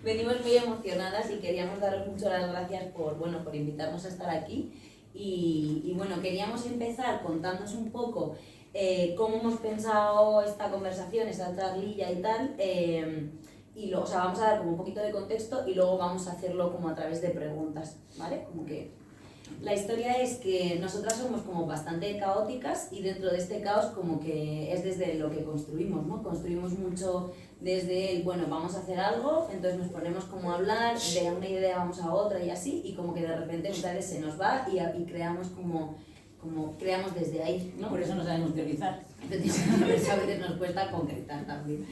venimos muy emocionadas y queríamos daros mucho las gracias por invitarnos a estar aquí. Y bueno, queríamos empezar contándonos un poco cómo hemos pensado esta conversación, esta charlilla y tal. O sea, vamos a dar como un poquito de contexto y luego vamos a hacerlo como a través de preguntas, ¿vale? Como que la historia es que nosotras somos como bastante caóticas y dentro de este caos como que es desde lo que construimos, ¿no? Construimos mucho desde el, bueno, vamos a hacer algo, entonces nos ponemos como a hablar, de una idea vamos a otra y así, y como que de repente muchas veces se nos va y creamos como creamos desde ahí, ¿no? Por eso no sabemos teorizar. Entonces a veces nos cuesta concretar también.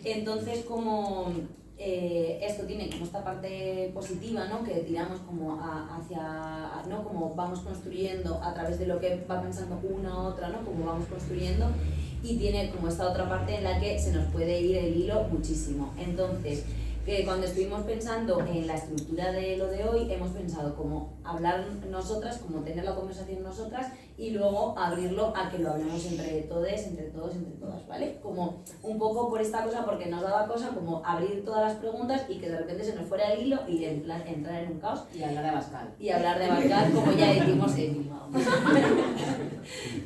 Entonces esto tiene como esta parte positiva, ¿no? Que tiramos como hacia, ¿no? Como vamos construyendo a través de lo que va pensando una u otra, ¿no? Como vamos construyendo, y tiene como esta otra parte en la que se nos puede ir el hilo muchísimo. Entonces, que cuando estuvimos pensando en la estructura de lo de hoy, hemos pensado como hablar nosotras, como tener la conversación nosotras y luego abrirlo a que lo hablemos entre todos, entre todas, ¿vale? Como un poco por esta cosa, porque nos daba cosa como abrir todas las preguntas y que de repente se nos fuera el hilo y entrar en un caos. Y hablar de Abascal. Y hablar de Abascal, como ya decimos en Bilbao.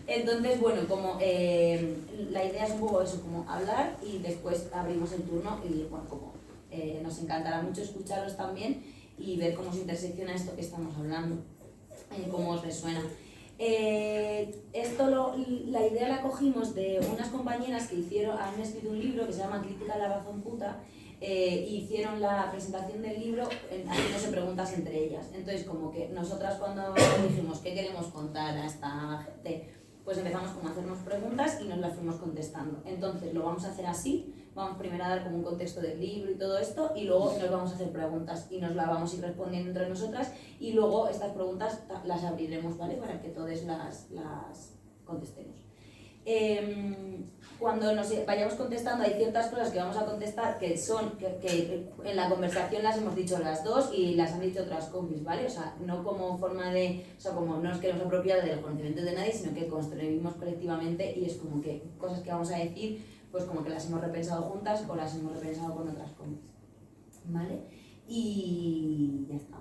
Entonces, bueno, como la idea es un poco eso, como hablar y después abrimos el turno y bueno, como nos encantará mucho escucharos también y ver cómo se intersecciona esto que estamos hablando, cómo os resuena. La idea la cogimos de unas compañeras que han escrito un libro que se llama Crítica a la razón puta, y hicieron la presentación del libro haciéndose preguntas entre ellas. Entonces, como que nosotras cuando dijimos qué queremos contar a esta gente, pues empezamos como a hacernos preguntas y nos las fuimos contestando. Entonces lo vamos a hacer así, vamos primero a dar como un contexto del libro y todo esto, y luego nos vamos a hacer preguntas y nos las vamos a ir respondiendo entre nosotras, y luego estas preguntas las abriremos, ¿vale? Para que todos las contestemos. Cuando nos vayamos contestando hay ciertas cosas que vamos a contestar que en la conversación las hemos dicho las dos y las han dicho otras compis, ¿vale? O sea, no como forma de, o sea, como no nos queremos apropiar del conocimiento de nadie, sino que construimos colectivamente y es como que cosas que vamos a decir, pues como que las hemos repensado juntas o las hemos repensado con otras compis, ¿vale? Y ya está.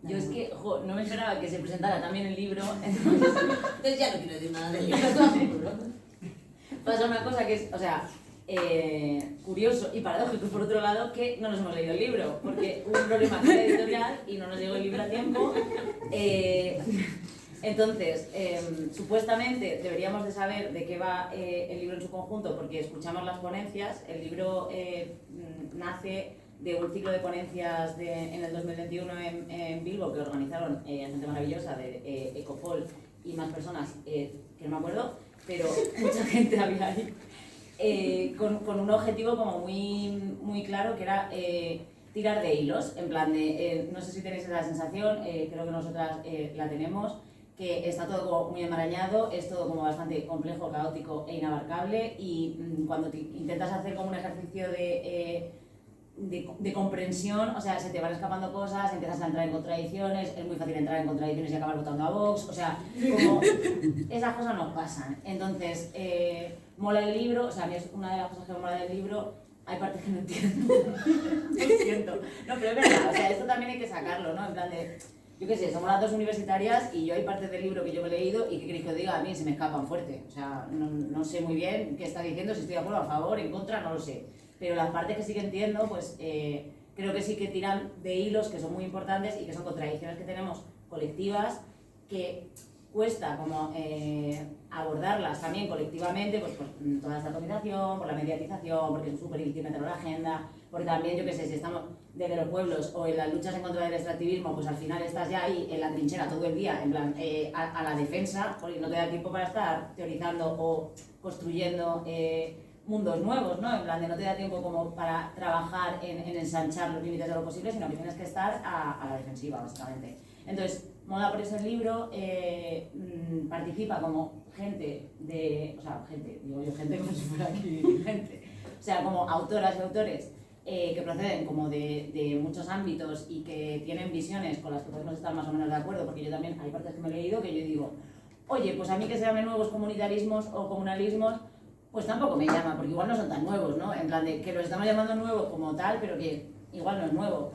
Yo es que no me esperaba que se presentara también el libro, Entonces ya no quiero decir nada del libro. Pasa una cosa que es, o sea, curioso y paradójico por otro lado, que no nos hemos leído el libro, porque hubo un problema con la editorial y no nos llegó el libro a tiempo. Entonces, supuestamente deberíamos de saber de qué va el libro en su conjunto, porque escuchamos las ponencias. El libro nace de un ciclo de ponencias en el 2021 en Bilbo, que organizaron gente maravillosa de Ecopol y más personas, que no me acuerdo, pero mucha gente había ahí, con un objetivo como muy claro, que era tirar de hilos, en plan de, no sé si tenéis esa sensación, creo que nosotras la tenemos, que está todo como muy enmarañado, es todo como bastante complejo, caótico e inabarcable, y cuando intentas hacer como un ejercicio de comprensión, o sea, se te van escapando cosas, empiezas a entrar en contradicciones, es muy fácil entrar en contradicciones y acabar votando a Vox, o sea, como esas cosas no pasan. Entonces, mola el libro, o sea, a mí es una de las cosas que me mola del libro, hay partes que no entiendo, lo siento, no, pero es verdad, o sea, esto también hay que sacarlo, ¿no? En plan de, yo qué sé, somos las dos universitarias y yo hay partes del libro que yo me he leído y que queréis que os diga, a mí se me escapan fuerte, o sea, no sé muy bien qué está diciendo, si estoy de acuerdo, a favor, en contra, no lo sé. Pero las partes que sí que entiendo, pues creo que sí que tiran de hilos que son muy importantes y que son contradicciones que tenemos colectivas, que cuesta como abordarlas también colectivamente, pues por toda esta atomización, por la mediatización, porque es súper difícil meterlo en la agenda, porque también, yo qué sé, si estamos desde los pueblos o en las luchas en contra del extractivismo, pues al final estás ya ahí en la trinchera todo el día, en plan, a la defensa, porque no te da tiempo para estar teorizando o construyendo mundos nuevos, ¿no? En plan de no te da tiempo como para trabajar en ensanchar los límites de lo posible, sino que tienes que estar a la defensiva, básicamente. Entonces, mola por eso el libro, participa como gente de, o sea, gente, digo yo gente como si fuera aquí gente, o sea, como autoras y autores que proceden como de muchos ámbitos y que tienen visiones con las que podemos estar más o menos de acuerdo, porque yo también hay partes que me he leído que yo digo, oye, pues a mí que se llamen nuevos comunitarismos o comunalismos, pues tampoco me llama, porque igual no son tan nuevos, ¿no? En plan de que los estamos llamando nuevo como tal, pero que igual no es nuevo.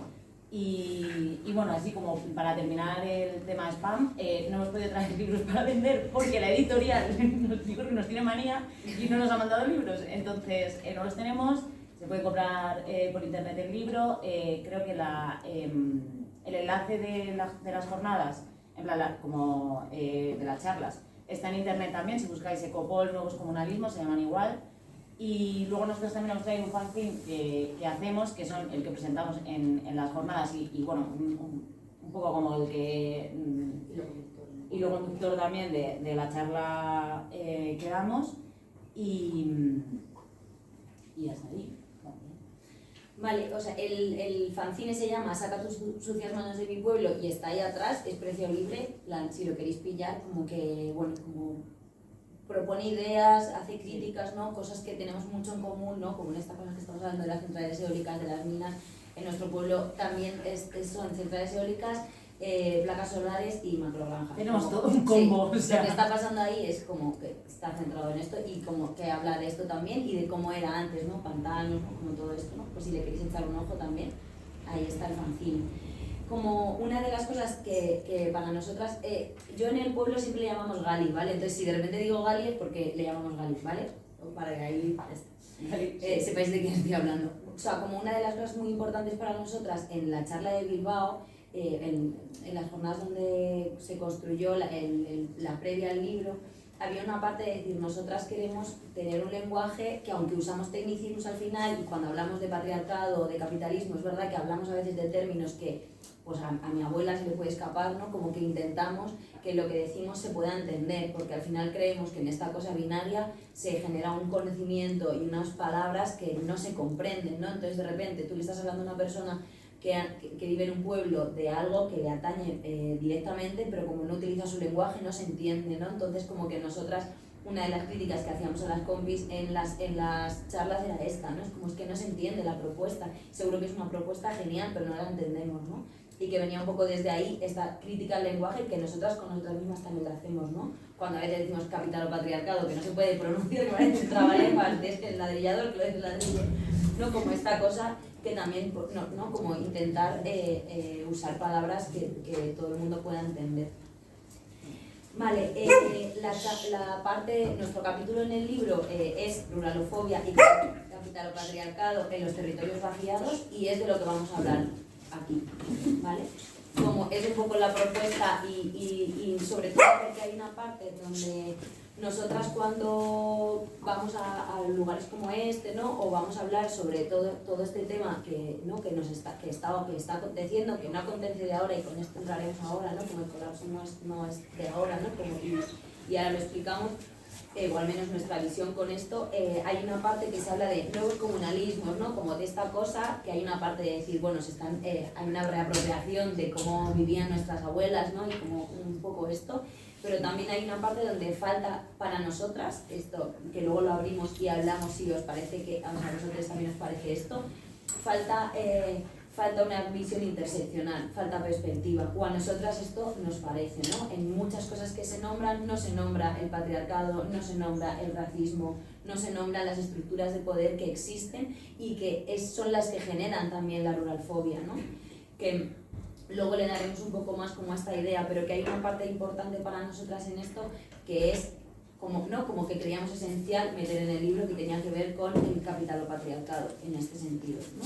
Y bueno, así como para terminar el tema spam, no hemos podido traer libros para vender porque la editorial nos dijo que nos tiene manía y no nos ha mandado libros. Entonces, no los tenemos, se puede comprar por internet el libro. Creo que el enlace de las jornadas, en plan como de las charlas, está en internet también. Si buscáis Ecopol, Nuevos Comunalismos, se llaman igual. Y luego nosotros también hemos traído un fanzine que hacemos, que son el que presentamos en las jornadas y bueno, un poco como el que... y luego conductor también de la charla que damos y hasta ahí. Vale, o sea, el fanzine se llama Saca tus sucias manos de mi pueblo y está ahí atrás, es precio libre, si lo queréis pillar, como que, bueno, como... propone ideas, hace críticas, ¿no? Cosas que tenemos mucho en común, ¿no? Como en esta cosa que estamos hablando de las centrales eólicas, de las minas. En nuestro pueblo también son centrales eólicas, placas solares y macrogranjas. Tenemos como, todo un combo. Sí, o sea. lo que está pasando ahí es como que está centrado en esto y como que habla de esto también y de cómo era antes, ¿no? Pantanos, ¿no? Como todo esto, ¿no? Pues si le queréis echar un ojo también, ahí está el fanzine. Como una de las cosas que para nosotras, yo en el pueblo siempre le llamamos Gali, ¿vale? Entonces si de repente digo Gali es porque le llamamos Gali, ¿vale? O para que ahí sepáis de quién estoy hablando. O sea, como una de las cosas muy importantes para nosotras en la charla de Bilbao, en las jornadas donde se construyó la previa al libro, había una parte de decir, nosotras queremos tener un lenguaje que aunque usamos tecnicismos al final y cuando hablamos de patriarcado o de capitalismo, es verdad que hablamos a veces de términos que pues a mi abuela se le puede escapar, ¿no? Como que intentamos que lo que decimos se pueda entender, porque al final creemos que en esta cosa binaria se genera un conocimiento y unas palabras que no se comprenden, ¿no? Entonces de repente tú le estás hablando a una persona que vive en un pueblo de algo que le atañe directamente, pero como no utiliza su lenguaje no se entiende, ¿no? Entonces como que nosotras, una de las críticas que hacíamos a las compis en las charlas era esta, ¿no? Es como es que no se entiende la propuesta, seguro que es una propuesta genial, pero no la entendemos, ¿no? Y que venía un poco desde ahí esta crítica al lenguaje que nosotras con nosotras mismas también la hacemos, ¿no? Cuando a veces decimos capital o patriarcado, que no se puede pronunciar, que parece un trabalenguas, es que el ladrillador, que lo es ladrillo, ¿no? Como esta cosa que también, ¿no? Como intentar usar palabras que todo el mundo pueda entender. Vale, la parte, nuestro capítulo en el libro es ruralofobia y capitalopatriarcado en los territorios vaciados y es de lo que vamos a hablar aquí, ¿vale? Como es un poco la propuesta y sobre todo porque hay una parte donde nosotras cuando vamos a lugares como este, ¿no? O vamos a hablar sobre todo este tema que, ¿no? que está aconteciendo, que no acontece de ahora y con esto entraremos ahora, ¿no? Como el colapso no es de ahora, ¿no? Como, y ahora lo explicamos, o al menos nuestra visión con esto, hay una parte que se habla de nuevos comunalismos, ¿no? Como de esta cosa, que hay una parte de decir, bueno, hay una reapropiación de cómo vivían nuestras abuelas, ¿no? Y como un poco esto, pero también hay una parte donde falta para nosotras, esto, que luego lo abrimos y hablamos si os parece que, a vosotros también os parece esto, falta una visión interseccional, falta perspectiva, o a nosotras esto nos parece, ¿no? En muchas cosas que se nombran, no se nombra el patriarcado, no se nombra el racismo, no se nombran las estructuras de poder que existen y que son las que generan también la ruralfobia, ¿no? Que luego le daremos un poco más como a esta idea, pero que hay una parte importante para nosotras en esto que es como que creíamos esencial meter en el libro que tenía que ver con el capitalopatriarcado en este sentido, ¿no?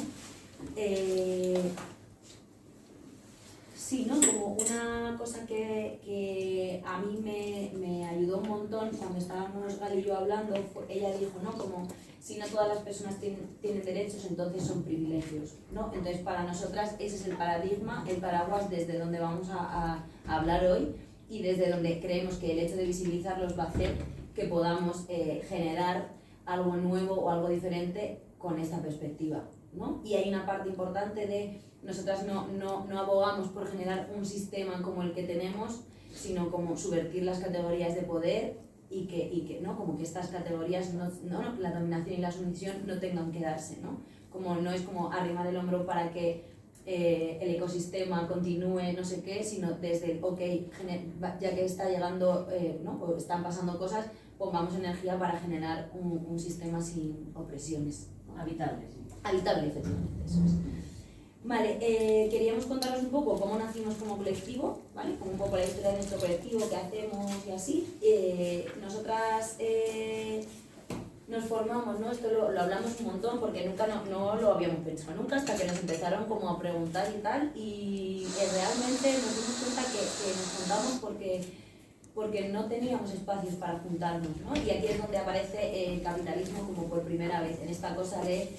Sí, ¿no? Como una cosa que a mí me ayudó un montón cuando estábamos Gal y yo hablando, ella dijo, ¿no? Como si no todas las personas tienen derechos, entonces son privilegios, ¿no? Entonces para nosotras ese es el paradigma, el paraguas desde donde vamos a hablar hoy y desde donde creemos que el hecho de visibilizarlos va a hacer que podamos generar algo nuevo o algo diferente con esta perspectiva, ¿no? Y hay una parte importante de nosotras no abogamos por generar un sistema como el que tenemos, sino como subvertir las categorías de poder y que ¿no? Como que estas categorías, la dominación y la sumisión no tengan que darse, ¿no? Como no es como arrimar el hombro para que el ecosistema continúe, no sé qué, sino desde, ok, ya que está llegando, ¿no? O están pasando cosas, pongamos energía para generar un sistema sin opresiones. Habitable, sí. Habitable, efectivamente, eso es. Vale, queríamos contaros un poco cómo nacimos como colectivo, ¿vale? Como un poco la historia de nuestro colectivo, qué hacemos y así. Nosotras nos formamos, ¿no? Esto lo hablamos un montón porque nunca no lo habíamos pensado nunca hasta que nos empezaron como a preguntar y tal, y realmente nos dimos cuenta que nos juntamos porque no teníamos espacios para juntarnos, ¿no? Y aquí es donde aparece el capitalismo como por primera vez, en esta cosa de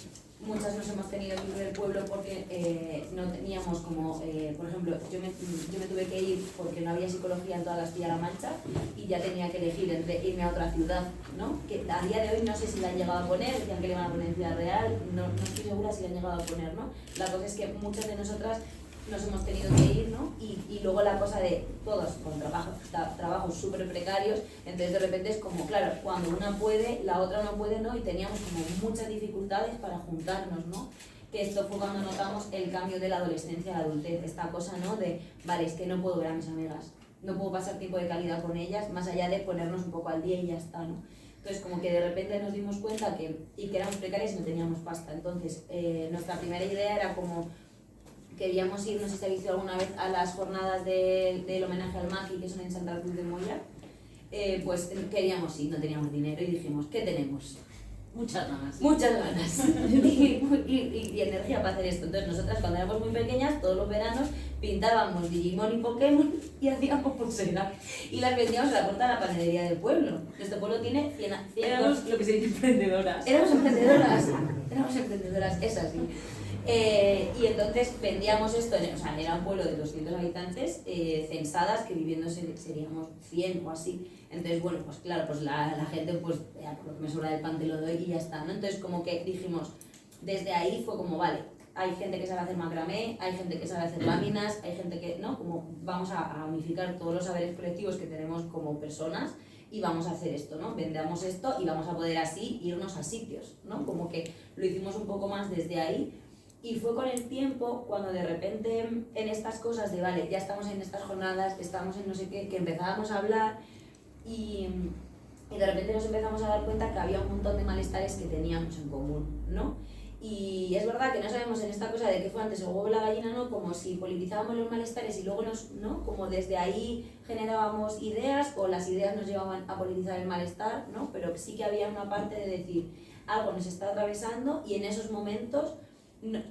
muchas nos hemos tenido que ir del pueblo porque no teníamos como, por ejemplo, yo me tuve que ir porque no había psicología en toda Castilla-La Mancha y ya tenía que elegir entre irme a otra ciudad, ¿no? Que a día de hoy no sé si la han llegado a poner, decían que le iban a poner en Ciudad Real, no estoy segura si la han llegado a poner, ¿no? La cosa es que muchas de nosotras nos hemos tenido que ir, ¿no? Y luego la cosa de todos con trabajos súper precarios, entonces de repente es como, claro, cuando una puede, la otra no puede, ¿no? Y teníamos como muchas dificultades para juntarnos, ¿no? Que esto fue cuando notamos el cambio de la adolescencia a la adultez, esta cosa, ¿no? De, vale, es que no puedo ver a mis amigas, no puedo pasar tiempo de calidad con ellas, más allá de ponernos un poco al día y ya está, ¿no? Entonces como que de repente nos dimos cuenta que éramos precarias y no teníamos pasta, entonces nuestra primera idea era como queríamos ir, no sé si habéis ido alguna vez a las jornadas del homenaje al Maki, que son en Santa Cruz de Moya, pues queríamos ir, no teníamos dinero y dijimos, ¿qué tenemos? Muchas ganas. Muchas ganas y energía para hacer esto. Entonces nosotras cuando éramos muy pequeñas, todos los veranos pintábamos Digimon y Pokémon y hacíamos pulseras y las vendíamos a la puerta de la panadería del pueblo. Nuestro pueblo tiene 100 Éramos lo que se dice emprendedoras. Éramos emprendedoras, es así. Y entonces vendíamos esto, o sea, era un pueblo de 200 habitantes censadas, que viviendo seríamos 100 o así. Entonces, bueno, pues claro, pues la gente, pues ya por lo que me sobra del pan te lo doy y ya está, ¿no? Entonces como que dijimos, desde ahí fue como, vale, hay gente que sabe hacer macramé, hay gente que sabe hacer láminas, hay gente que, ¿no? Como vamos a unificar todos los saberes colectivos que tenemos como personas y vamos a hacer esto, ¿no? Vendamos esto y vamos a poder así irnos a sitios, ¿no? Como que lo hicimos un poco más desde ahí. Y fue con el tiempo cuando de repente en estas cosas de, vale, ya estamos en estas jornadas, estamos en no sé qué, que empezábamos a hablar y de repente nos empezamos a dar cuenta que había un montón de malestares que teníamos en común, ¿no? Y es verdad que no sabemos en esta cosa de qué fue antes el huevo o la gallina, ¿no? Como si politizábamos los malestares y luego ¿no? Como desde ahí generábamos ideas o las ideas nos llevaban a politizar el malestar, ¿no? Pero sí que había una parte de decir, algo nos está atravesando y en esos momentos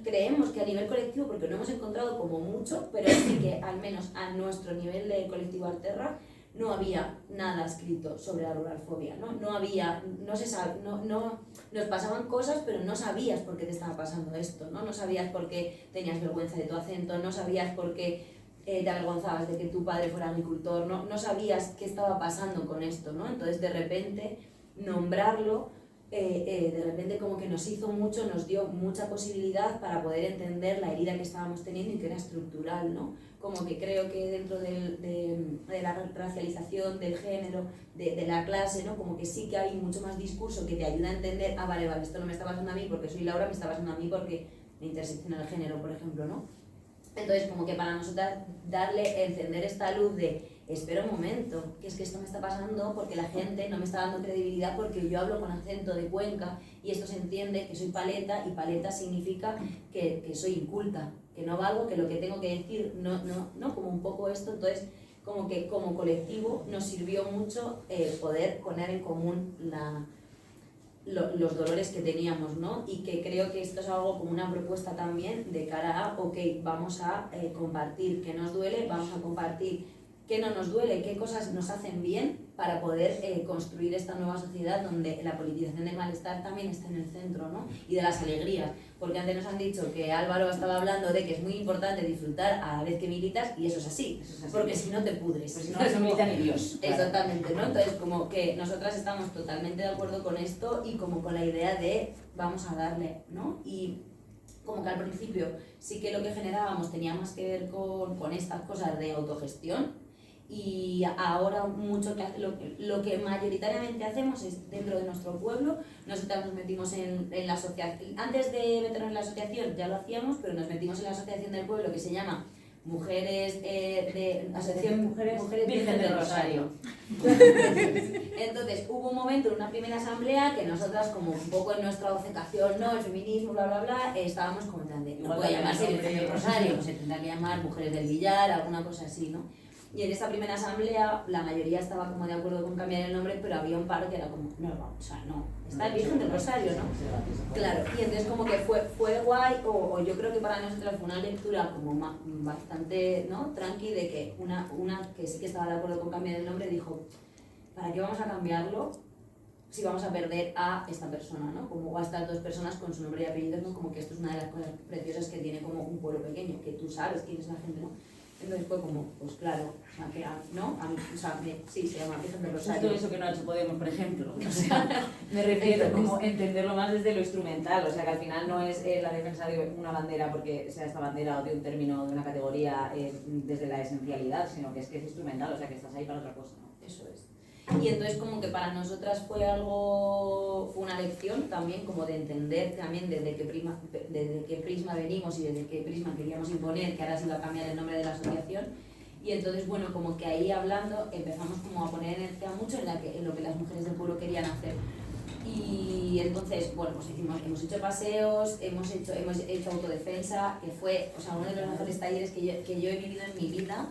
creemos que a nivel colectivo, porque no hemos encontrado como mucho, pero sí que al menos a nuestro nivel de colectivo Arterra no había nada escrito sobre la ruralfobia, ¿no? No había, no se sabe, nos pasaban cosas, pero no sabías por qué te estaba pasando esto, ¿no? No sabías por qué tenías vergüenza de tu acento, no sabías por qué te avergonzabas de que tu padre fuera agricultor, no sabías qué estaba pasando con esto, ¿no? Entonces de repente nombrarlo de repente como que nos hizo mucho, nos dio mucha posibilidad para poder entender la herida que estábamos teniendo y que era estructural, ¿no? Como que creo que dentro de la racialización, del género, de la clase, ¿no? Como que sí que hay mucho más discurso que te ayuda a entender, ah, vale, esto no me está pasando a mí porque soy Laura, me está pasando a mí porque me intersecciona el género, por ejemplo, ¿no? Entonces, como que para nosotras encender esta luz de espera un momento, que es que esto me está pasando porque la gente no me está dando credibilidad porque yo hablo con acento de Cuenca y esto se entiende que soy paleta y paleta significa que soy inculta, que no valgo, que lo que tengo que decir no, como un poco esto. Entonces, como que como colectivo nos sirvió mucho poder poner en común los dolores que teníamos, ¿no? Y que creo que esto es algo como una propuesta también de cara a, ok, vamos a compartir qué nos duele, vamos a compartir qué no nos duele, qué cosas nos hacen bien para poder construir esta nueva sociedad donde la politización del malestar también está en el centro, ¿no? Y de las alegrías, porque antes nos han dicho que Álvaro estaba hablando de que es muy importante disfrutar a la vez que militas y eso es así, porque si no te pudres. Pues si no milita ni Dios. Exactamente, ¿no? Entonces como que nosotras estamos totalmente de acuerdo con esto y como con la idea de vamos a darle, ¿no? Y como que al principio sí que lo que generábamos tenía más que ver con estas cosas de autogestión. Y ahora mucho lo que mayoritariamente hacemos es dentro de nuestro pueblo. Nosotros nos metimos en la asociación, antes de meternos en la asociación ya lo hacíamos, pero nos metimos en la asociación del pueblo que se llama mujeres de Asociación Mujeres Virgen del Rosario. Entonces hubo un momento en una primera asamblea que nosotras, como un poco en nuestra vocación, ¿no? El feminismo, bla, bla, bla, estábamos como tan de, no puede llamarse Virgen del Rosario, pues se tendrá que llamar Mujeres del Villar, alguna cosa así, ¿no? Y en esa primera asamblea la mayoría estaba como de acuerdo con cambiar el nombre, pero había un par que era como, no, o sea, no, está el Virgen del Rosario, ¿no? Claro, y entonces como que fue guay, o yo creo que para nosotros fue una lectura como bastante, ¿no? Tranqui, de que una que sí que estaba de acuerdo con cambiar el nombre dijo, ¿para qué vamos a cambiarlo si vamos a perder a esta persona, ¿no? Como a estas dos personas con su nombre y apellidos, ¿no? Como que esto es una de las cosas preciosas que tiene como un pueblo pequeño, que tú sabes quién es la gente, ¿no? Entonces fue como, pues claro, o sea, que ¿no? A mí, o sea, sí, se llama Virgen del Rosario. Justo eso que no ha hecho Podemos, por ejemplo. O sea, me refiero como entenderlo más desde lo instrumental, o sea, que al final no es la defensa de una bandera porque sea esta bandera o de un término, de una categoría desde la esencialidad, sino que es instrumental, o sea, que estás ahí para otra cosa, ¿no? Eso es. Y entonces como que para nosotras fue una lección también como de entender también desde qué prisma venimos y desde qué prisma queríamos imponer, que ahora se iba a cambiar el nombre de la asociación. Y entonces, bueno, como que ahí hablando empezamos como a poner energía mucho en lo que las mujeres del pueblo querían hacer. Y entonces, bueno, pues hemos hecho paseos, hemos hecho autodefensa, que fue, o sea, uno de los mejores talleres que yo he vivido en mi vida.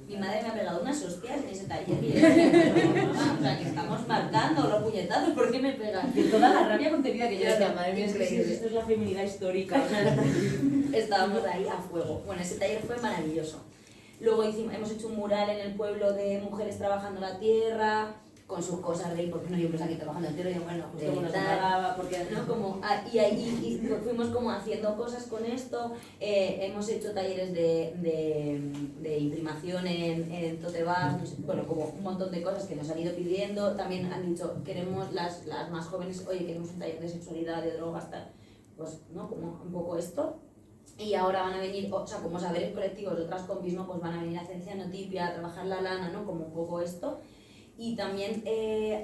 Mi madre me ha pegado unas hostias en ese taller y yo decía, mamá, o sea, que estamos marcando los puñetazos, ¿por qué me pegan? Y toda la rabia contenida que yo decía, madre mía, esto es la feminidad histórica. Estábamos ahí a fuego. Bueno, ese taller fue maravilloso. Luego hemos hecho un mural en el pueblo de mujeres trabajando la tierra, con sus cosas de, ¿por qué no hay hombres aquí trabajando la tierra? Y yo, bueno, pues como nos pagaba, porque ¿no? Como, y fuimos como haciendo cosas con esto, hemos hecho talleres de imprimación en tote bags, no sé, bueno, como un montón de cosas que nos han ido pidiendo. También han dicho, queremos las más jóvenes, oye, queremos un taller de sexualidad, de drogas, tal, pues, ¿no? Como un poco esto. Y ahora van a venir, o sea, como saberes colectivos de otras compis, ¿no? Pues van a venir a hacer cianotipia, a trabajar la lana, ¿no? Como un poco esto. Y también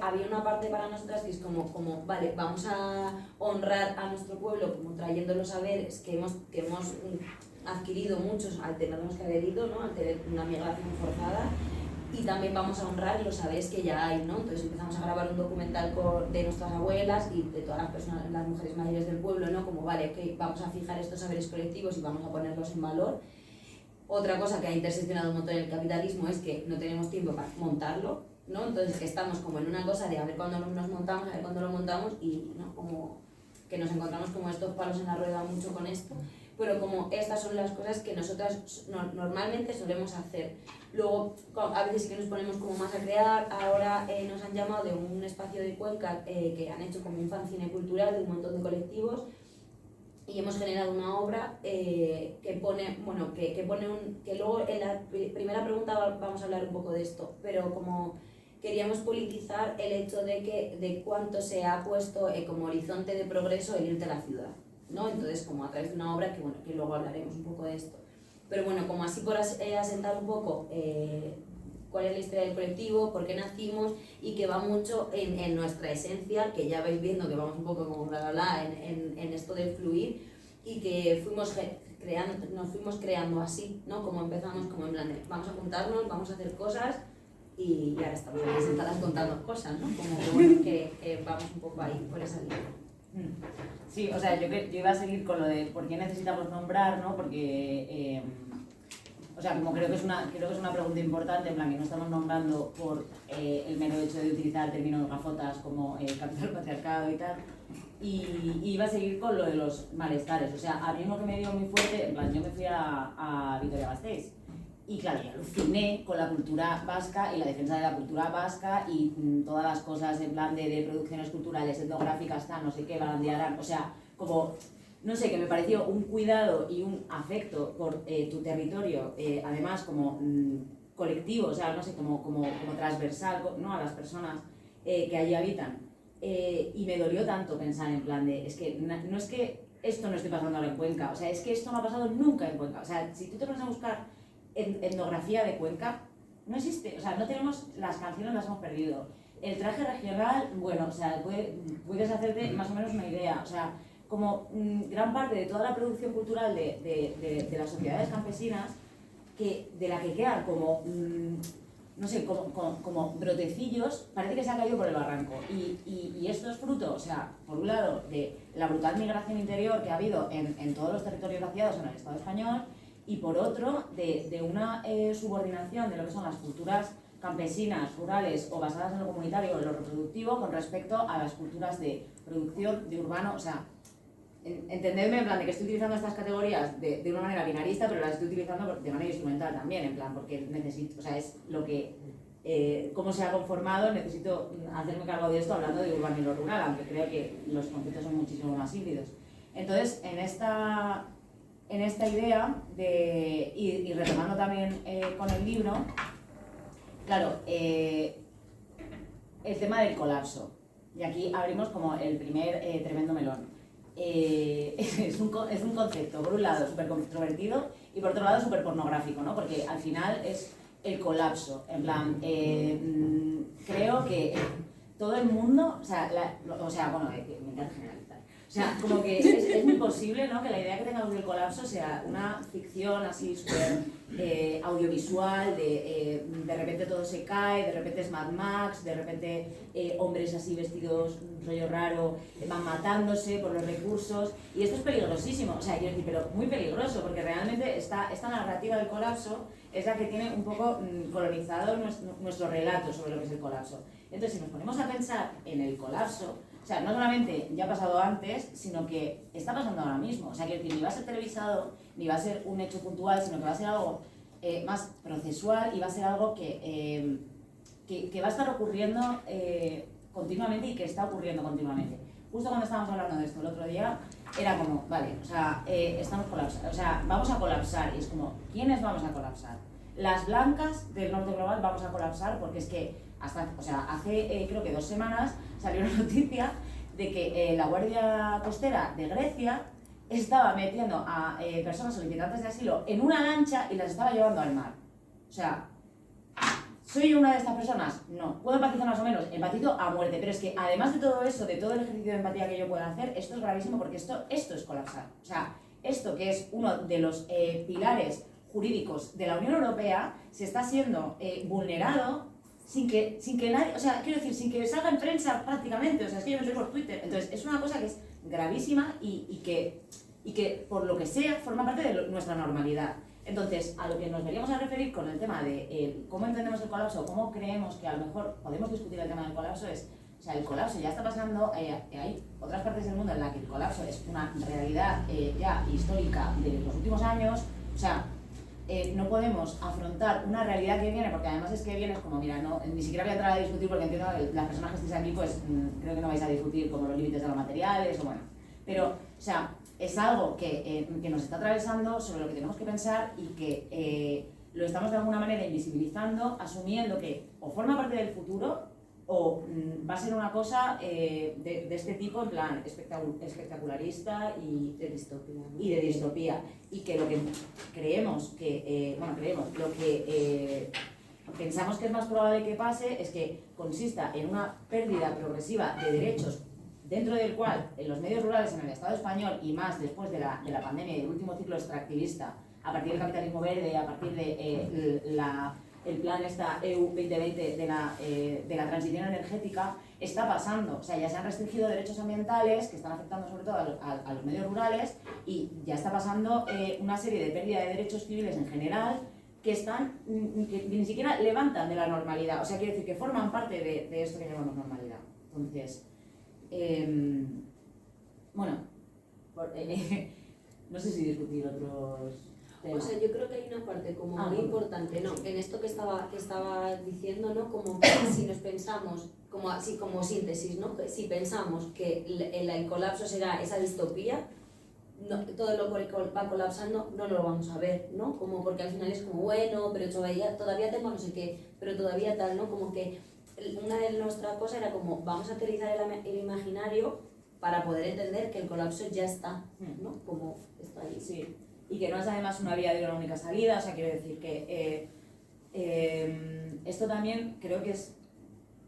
había una parte para nosotras que es como, vale, vamos a honrar a nuestro pueblo como trayendo los saberes que hemos adquirido muchos al tenernos que haber ido, ¿no? Al tener una migración forzada, y también vamos a honrar los saberes que ya hay, ¿no? Entonces empezamos a grabar un documental de nuestras abuelas y de todas las personas, las mujeres mayores del pueblo, ¿no? Como, vale, okay, vamos a fijar estos saberes colectivos y vamos a ponerlos en valor. Otra cosa que ha interseccionado un montón en el capitalismo es que no tenemos tiempo para montarlo, ¿no? Entonces que estamos como en una cosa de a ver cuándo nos montamos, a ver cuándo lo montamos, y ¿no? Como que nos encontramos como estos palos en la rueda mucho con esto, pero como estas son las cosas que nosotras normalmente solemos hacer. Luego a veces sí que nos ponemos como más a crear. Ahora nos han llamado de un espacio de Cuenca que han hecho como un fanzine cultural de un montón de colectivos, y hemos generado una obra que pone, bueno, que luego en la primera pregunta vamos a hablar un poco de esto, pero como queríamos politizar el hecho de cuánto se ha puesto como horizonte de progreso el irte a la ciudad, ¿no? Entonces, como a través de una obra que, bueno, que luego hablaremos un poco de esto. Pero bueno, como así por asentar un poco cuál es la historia del colectivo, por qué nacimos, y que va mucho en nuestra esencia, que ya vais viendo que vamos un poco como bla bla bla en esto del fluir, y que nos fuimos creando así, ¿no? Como empezamos como en plan de, vamos a juntarnos, vamos a hacer cosas, y ahora estamos aquí sentadas contando cosas, ¿no? Como que, bueno, que vamos un poco ahí por esa línea. Sí, o sea, yo iba a seguir con lo de por qué necesitamos nombrar, ¿no? Porque, o sea, como creo que es una pregunta importante, en plan que no estamos nombrando por el mero hecho de utilizar términos gafotas como capital patriarcado y tal. Y iba a seguir con lo de los malestares, o sea, a mí lo que me dio muy fuerte, en plan, yo me fui a Vitoria-Gasteiz. Y claro, yo aluciné con la cultura vasca y la defensa de la cultura vasca y todas las cosas en plan de producciones culturales, etnográficas, tal, no sé qué, barandearán. O sea, como, no sé, que me pareció un cuidado y un afecto por tu territorio, además como colectivo, o sea, no sé, como transversal, ¿no? A las personas que allí habitan. Y me dolió tanto pensar en plan de, es que no es que esto no esté pasando ahora en Cuenca, o sea, es que esto no ha pasado nunca en Cuenca. O sea, si tú te pones a buscar etnografía de Cuenca, no existe, o sea, no tenemos, las canciones las hemos perdido. El traje regional, bueno, o sea, puedes hacerte más o menos una idea, o sea, como gran parte de toda la producción cultural de las sociedades campesinas de la que quedan como, no sé, como brotecillos, parece que se ha caído por el barranco. Y esto es fruto, o sea, por un lado, de la brutal migración interior que ha habido en todos los territorios vaciados en el Estado español, y por otro, de una subordinación de lo que son las culturas campesinas, rurales o basadas en lo comunitario o en lo reproductivo con respecto a las culturas de producción, de urbano, o sea, entendedme en plan de que estoy utilizando estas categorías de una manera binarista, pero las estoy utilizando de manera instrumental también, en plan, porque necesito, o sea, es lo que, cómo se ha conformado, necesito hacerme cargo de esto hablando de urbano y lo rural, aunque creo que los conceptos son muchísimo más híbridos. Entonces, en esta idea de, y retomando también con el libro, claro, el tema del colapso, y aquí abrimos como el primer tremendo melón. Es un concepto, por un lado, súper controvertido y por otro lado súper pornográfico, ¿no? Porque al final es el colapso, en plan, creo que todo el mundo, o sea, bueno, me encanta generalizar, o sea, como que es muy posible, ¿no?, que la idea que tengamos del colapso sea una ficción así súper audiovisual, de repente todo se cae, de repente es Mad Max, de repente hombres así vestidos, un rollo raro, van matándose por los recursos, y esto es peligrosísimo, o sea, quiero decir, pero muy peligroso, porque realmente esta narrativa del colapso es la que tiene un poco colonizado nuestro relato sobre lo que es el colapso. Entonces, si nos ponemos a pensar en el colapso, o sea, no solamente ya ha pasado antes, sino que está pasando ahora mismo. O sea, que ni va a ser televisado, ni va a ser un hecho puntual, sino que va a ser algo más procesual y va a ser algo que va a estar ocurriendo continuamente y que está ocurriendo continuamente. Justo cuando estábamos hablando de esto el otro día, era como, vale, o sea, estamos colapsando, o sea, vamos a colapsar. Y es como, ¿quiénes vamos a colapsar? Las blancas del norte global vamos a colapsar porque es que hace creo que 2 semanas salió una noticia de que la Guardia Costera de Grecia estaba metiendo a personas solicitantes de asilo en una lancha y las estaba llevando al mar. O sea, ¿soy una de estas personas? No. ¿Puedo empatizar más o menos? Empatizo a muerte. Pero es que además de todo eso, de todo el ejercicio de empatía que yo pueda hacer, esto es gravísimo porque esto es colapsar. O sea, esto que es uno de los pilares jurídicos de la Unión Europea se está siendo vulnerado sin que nadie, o sea, quiero decir, sin que salga en prensa prácticamente, o sea, es que yo me estoy por Twitter. Entonces, es una cosa que es gravísima y que por lo que sea, forma parte de nuestra normalidad. Entonces, a lo que nos veníamos a referir con el tema de cómo entendemos el colapso, cómo creemos que a lo mejor podemos discutir el tema del colapso es, o sea, el colapso ya está pasando, hay otras partes del mundo en las que el colapso es una realidad ya histórica de los últimos años, o sea, no podemos afrontar una realidad que viene, porque además es que viene como, mira, no, ni siquiera voy a entrar a discutir porque entiendo que las personas que estéis aquí, pues creo que no vais a discutir como los límites de los materiales o bueno, pero, o sea, es algo que nos está atravesando, sobre lo que tenemos que pensar y que lo estamos de alguna manera invisibilizando, asumiendo que o forma parte del futuro o va a ser una cosa de este tipo, en plan espectacularista y de distopía, ¿no? Y de distopía. Y que lo que creemos que, lo que pensamos que es más probable que pase es que consista en una pérdida progresiva de derechos dentro del cual en los medios rurales en el Estado español y más después de la pandemia y del último ciclo extractivista, a partir del capitalismo verde, a partir de el plan EU 2020 de la transición energética, está pasando. O sea, ya se han restringido derechos ambientales que están afectando sobre todo a los medios rurales y ya está pasando una serie de pérdida de derechos civiles en general que ni siquiera levantan de la normalidad. O sea, quiere decir que forman parte de esto que llamamos normalidad. Entonces, bueno, no sé si discutir otros temas. O sea, yo creo que hay una parte como muy importante, ¿no? En esto que estaba diciendo, ¿no? Como que si nos pensamos, como así como síntesis, ¿no? Que si pensamos que el colapso será esa distopía, no, todo lo que va colapsando no lo vamos a ver, ¿no? Como porque al final es como, bueno, pero todavía tengo no sé qué, pero todavía tal, ¿no? Como que una de nuestras cosas era como, vamos a aterrizar el imaginario para poder entender que el colapso ya está, ¿no? Como está ahí. Sí, y que no es además una vía de una única salida, o sea, quiero decir que esto también creo que es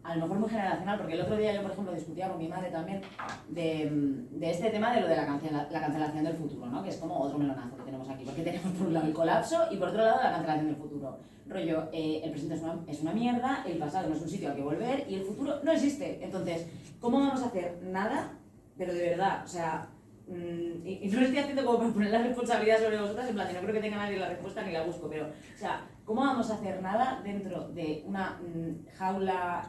a lo mejor muy generacional, porque el otro día yo, por ejemplo, discutía con mi madre también de este tema de lo de la cancelación del futuro, ¿no? Que es como otro melonazo que tenemos aquí, porque tenemos por un lado el colapso y por otro lado la cancelación del futuro. Rollo, el presente es una mierda, el pasado no es un sitio al que volver y el futuro no existe. Entonces, ¿cómo vamos a hacer nada? Pero de verdad, o sea, y no lo estoy haciendo como para poner la responsabilidad sobre vosotras, en plan, que no creo que tenga nadie la respuesta ni la busco, pero, o sea, ¿cómo vamos a hacer nada dentro de una jaula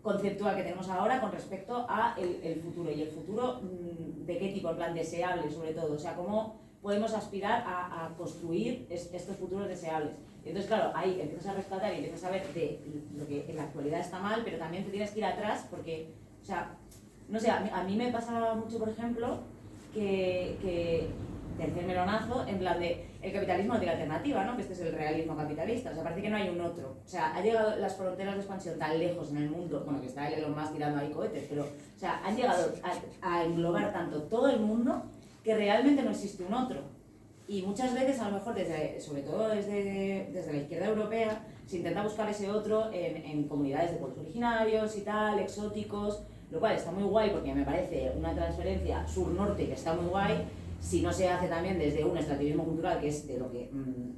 conceptual que tenemos ahora con respecto a el futuro? Y el futuro, ¿de qué tipo? En plan, deseable sobre todo, o sea, ¿cómo podemos aspirar a construir estos futuros deseables? Y entonces, claro, ahí empiezas a rescatar y empiezas a ver de lo que en la actualidad está mal, pero también te tienes que ir atrás porque, o sea, no sé, a mí me pasa mucho, por ejemplo, que tercer melonazo, en plan de el capitalismo no tiene alternativa, ¿no? Que este es el realismo capitalista, o sea, parece que no hay un otro. O sea, han llegado las fronteras de expansión tan lejos en el mundo, bueno, que está Elon Musk tirando ahí cohetes, pero, o sea, han llegado a englobar tanto todo el mundo que realmente no existe un otro. Y muchas veces, a lo mejor, sobre todo desde la izquierda europea, se intenta buscar ese otro en comunidades de pueblos originarios y tal, exóticos, lo cual está muy guay porque me parece una transferencia sur-norte que está muy guay, si no se hace también desde un extractivismo cultural, que es de lo que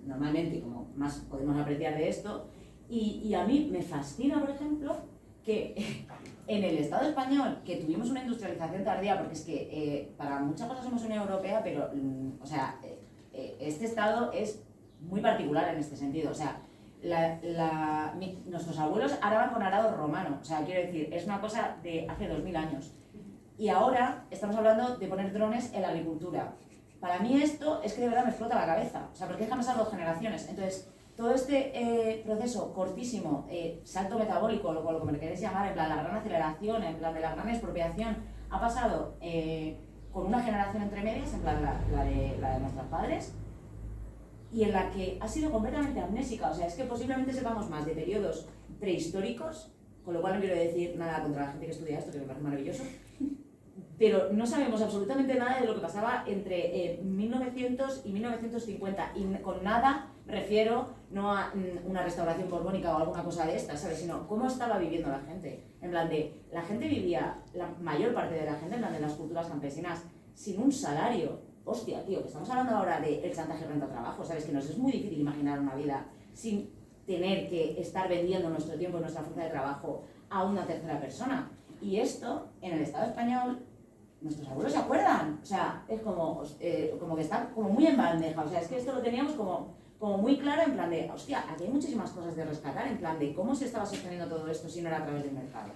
normalmente como más podemos apreciar de esto. Y a mí me fascina, por ejemplo, que en el Estado español, que tuvimos una industrialización tardía, porque es que para muchas cosas somos Unión Europea, pero o sea, este Estado es muy particular en este sentido. O sea, nuestros abuelos araban con arado romano, o sea, quiero decir, es una cosa de hace 2000 años. Y ahora estamos hablando de poner drones en la agricultura. Para mí esto es que de verdad me explota la cabeza, o sea, porque dejan pasar 2 generaciones. Entonces, todo este proceso cortísimo, salto metabólico, lo que me queréis llamar, en plan la gran aceleración, en plan de la gran expropiación, ha pasado con una generación entre medias, en plan la de nuestros padres, y en la que ha sido completamente amnésica. O sea, es que posiblemente sepamos más de periodos prehistóricos, con lo cual no quiero decir nada contra la gente que estudia esto, que me parece maravilloso, pero no sabemos absolutamente nada de lo que pasaba entre 1900 y 1950, y con nada me refiero no a una restauración borbónica o alguna cosa de esta, ¿sabes? Sino cómo estaba viviendo la gente. En plan de, la gente vivía, la mayor parte de la gente, en plan de las culturas campesinas, sin un salario. Hostia, tío, que estamos hablando ahora del chantaje renta-trabajo, ¿sabes? Que nos es muy difícil imaginar una vida sin tener que estar vendiendo nuestro tiempo y nuestra fuerza de trabajo a una tercera persona. Y esto, en el Estado español, nuestros abuelos se acuerdan. O sea, es como que está como muy en bandeja. O sea, es que esto lo teníamos como muy claro en plan de, hostia, aquí hay muchísimas cosas de rescatar, en plan de cómo se estaba sosteniendo todo esto si no era a través del mercado.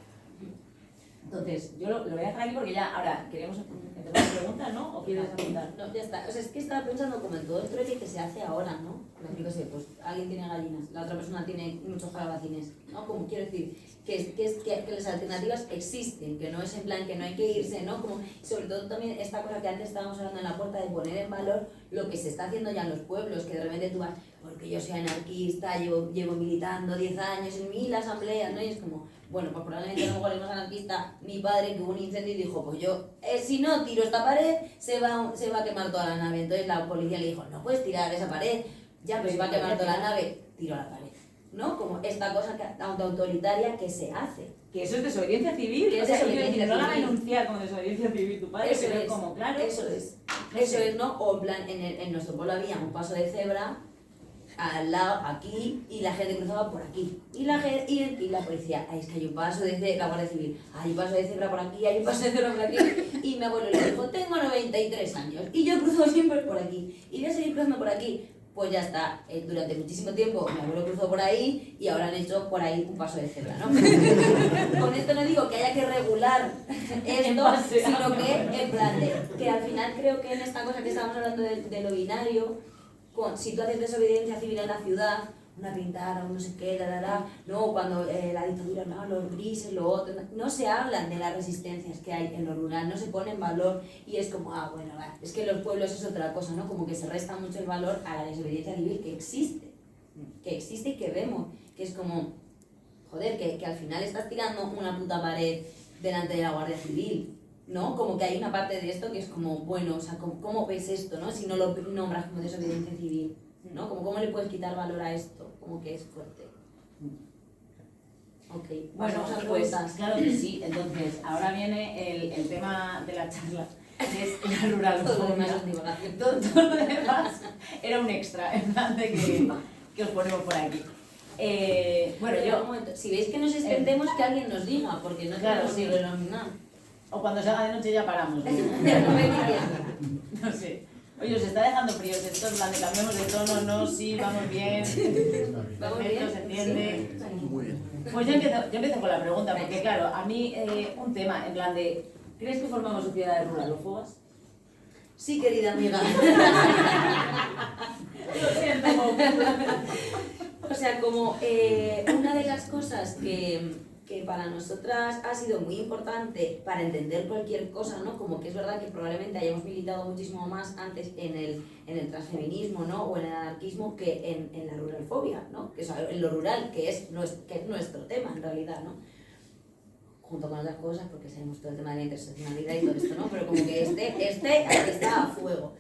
Entonces, yo lo voy a dejar aquí porque ya, ahora, queremos empezar las preguntas, ¿no? ¿O quieres apuntar? No, ya está. O sea, es que estaba pensando como en todo el trueque que se hace ahora, ¿no? Yo qué sé, pues alguien tiene gallinas, la otra persona tiene muchos calabacines, ¿no? Como quiero decir, que las alternativas existen, que no es en plan que no hay que irse, ¿no? Como, sobre todo también esta cosa que antes estábamos hablando en la puerta de poner en valor lo que se está haciendo ya en los pueblos, que de repente tú vas, porque yo soy anarquista, llevo militando 10 años en 1000 asambleas, ¿no? Y es como, bueno, pues probablemente a lo mejor el más anarquista, mi padre, que hubo un incendio y dijo, pues yo, si no tiro esta pared, se va a quemar toda la nave. Entonces la policía le dijo, no puedes tirar esa pared, ya pues se va a quemar toda la nave, tiro la pared, ¿no? Como esta cosa autoritaria que se hace. Que eso es desobediencia civil, Que o sea, es desobediencia no la va a civil. enunciar como desobediencia civil tu padre, Eso pero es, como, claro. Eso es, ¿no? O en plan, en nuestro pueblo había un paso de cebra al lado, aquí, y la gente cruzaba por aquí. Y la policía, es que hay un paso de cebra, la Guardia Civil, hay un paso de cebra por aquí, hay un paso de cebra por aquí. Y mi abuelo le dijo, tengo 93 años, y yo cruzo siempre por aquí, y voy a seguir cruzando por aquí. Pues ya está, durante muchísimo tiempo mi abuelo cruzó por ahí y ahora han hecho por ahí un paso de cebra, ¿no? Con esto no digo que haya que regular esto, sino que en plan que al final creo que en esta cosa que estamos hablando de lo binario, si tú haces desobediencia civil en la ciudad, una pintada, un no sé qué, no, cuando la dictadura, no, los grises, lo otro, no se hablan de las resistencias que hay en lo rural, no se pone en valor y es como, bueno, es que los pueblos es otra cosa, ¿no? Como que se resta mucho el valor a la desobediencia civil que existe y que vemos, que es como, joder, que al final estás tirando una puta pared delante de la Guardia Civil, ¿no? Como que hay una parte de esto que es como, bueno, o sea, ¿cómo ves esto, no? Si no lo nombras como desobediencia civil, ¿no? Como, ¿cómo le puedes quitar valor a esto? Como que es fuerte. Ok, Bueno, pasamos a pues preguntas. claro que sí. Entonces, ahora viene el tema de la charla, que es la Todo lo demás ruralofobia. es divagación. Todo lo demás era un extra, en plan de que os ponemos por aquí. Bueno, Pero, yo, un momento, si veis que nos extendemos, que alguien nos diga, porque no Claro, tenemos sí. ni reloj ni nada. o cuando se haga de noche ya paramos. Ya no me diciendo. No sé. Oye, os está dejando fríos esto, en plan de cambiamos de tono, no, sí, vamos bien. ¿Vamos Perfecto, bien? se entiende. Sí. Muy bien. Pues yo empiezo con la pregunta, porque claro, a mí un tema, en plan de, ¿crees que formamos sociedades ruralófobas? Sí, querida amiga. Lo siento. O sea, como una de las cosas que para nosotras ha sido muy importante para entender cualquier cosa, ¿no? Como que es verdad que probablemente hayamos militado muchísimo más antes en el transfeminismo, ¿no? O en el anarquismo que en la ruralfobia, ¿no? Que, o sea, en lo rural, que es nuestro tema en realidad, ¿no? Junto con otras cosas, porque sabemos todo el tema de la interseccionalidad y todo esto, ¿no? Pero como que aquí está a fuego.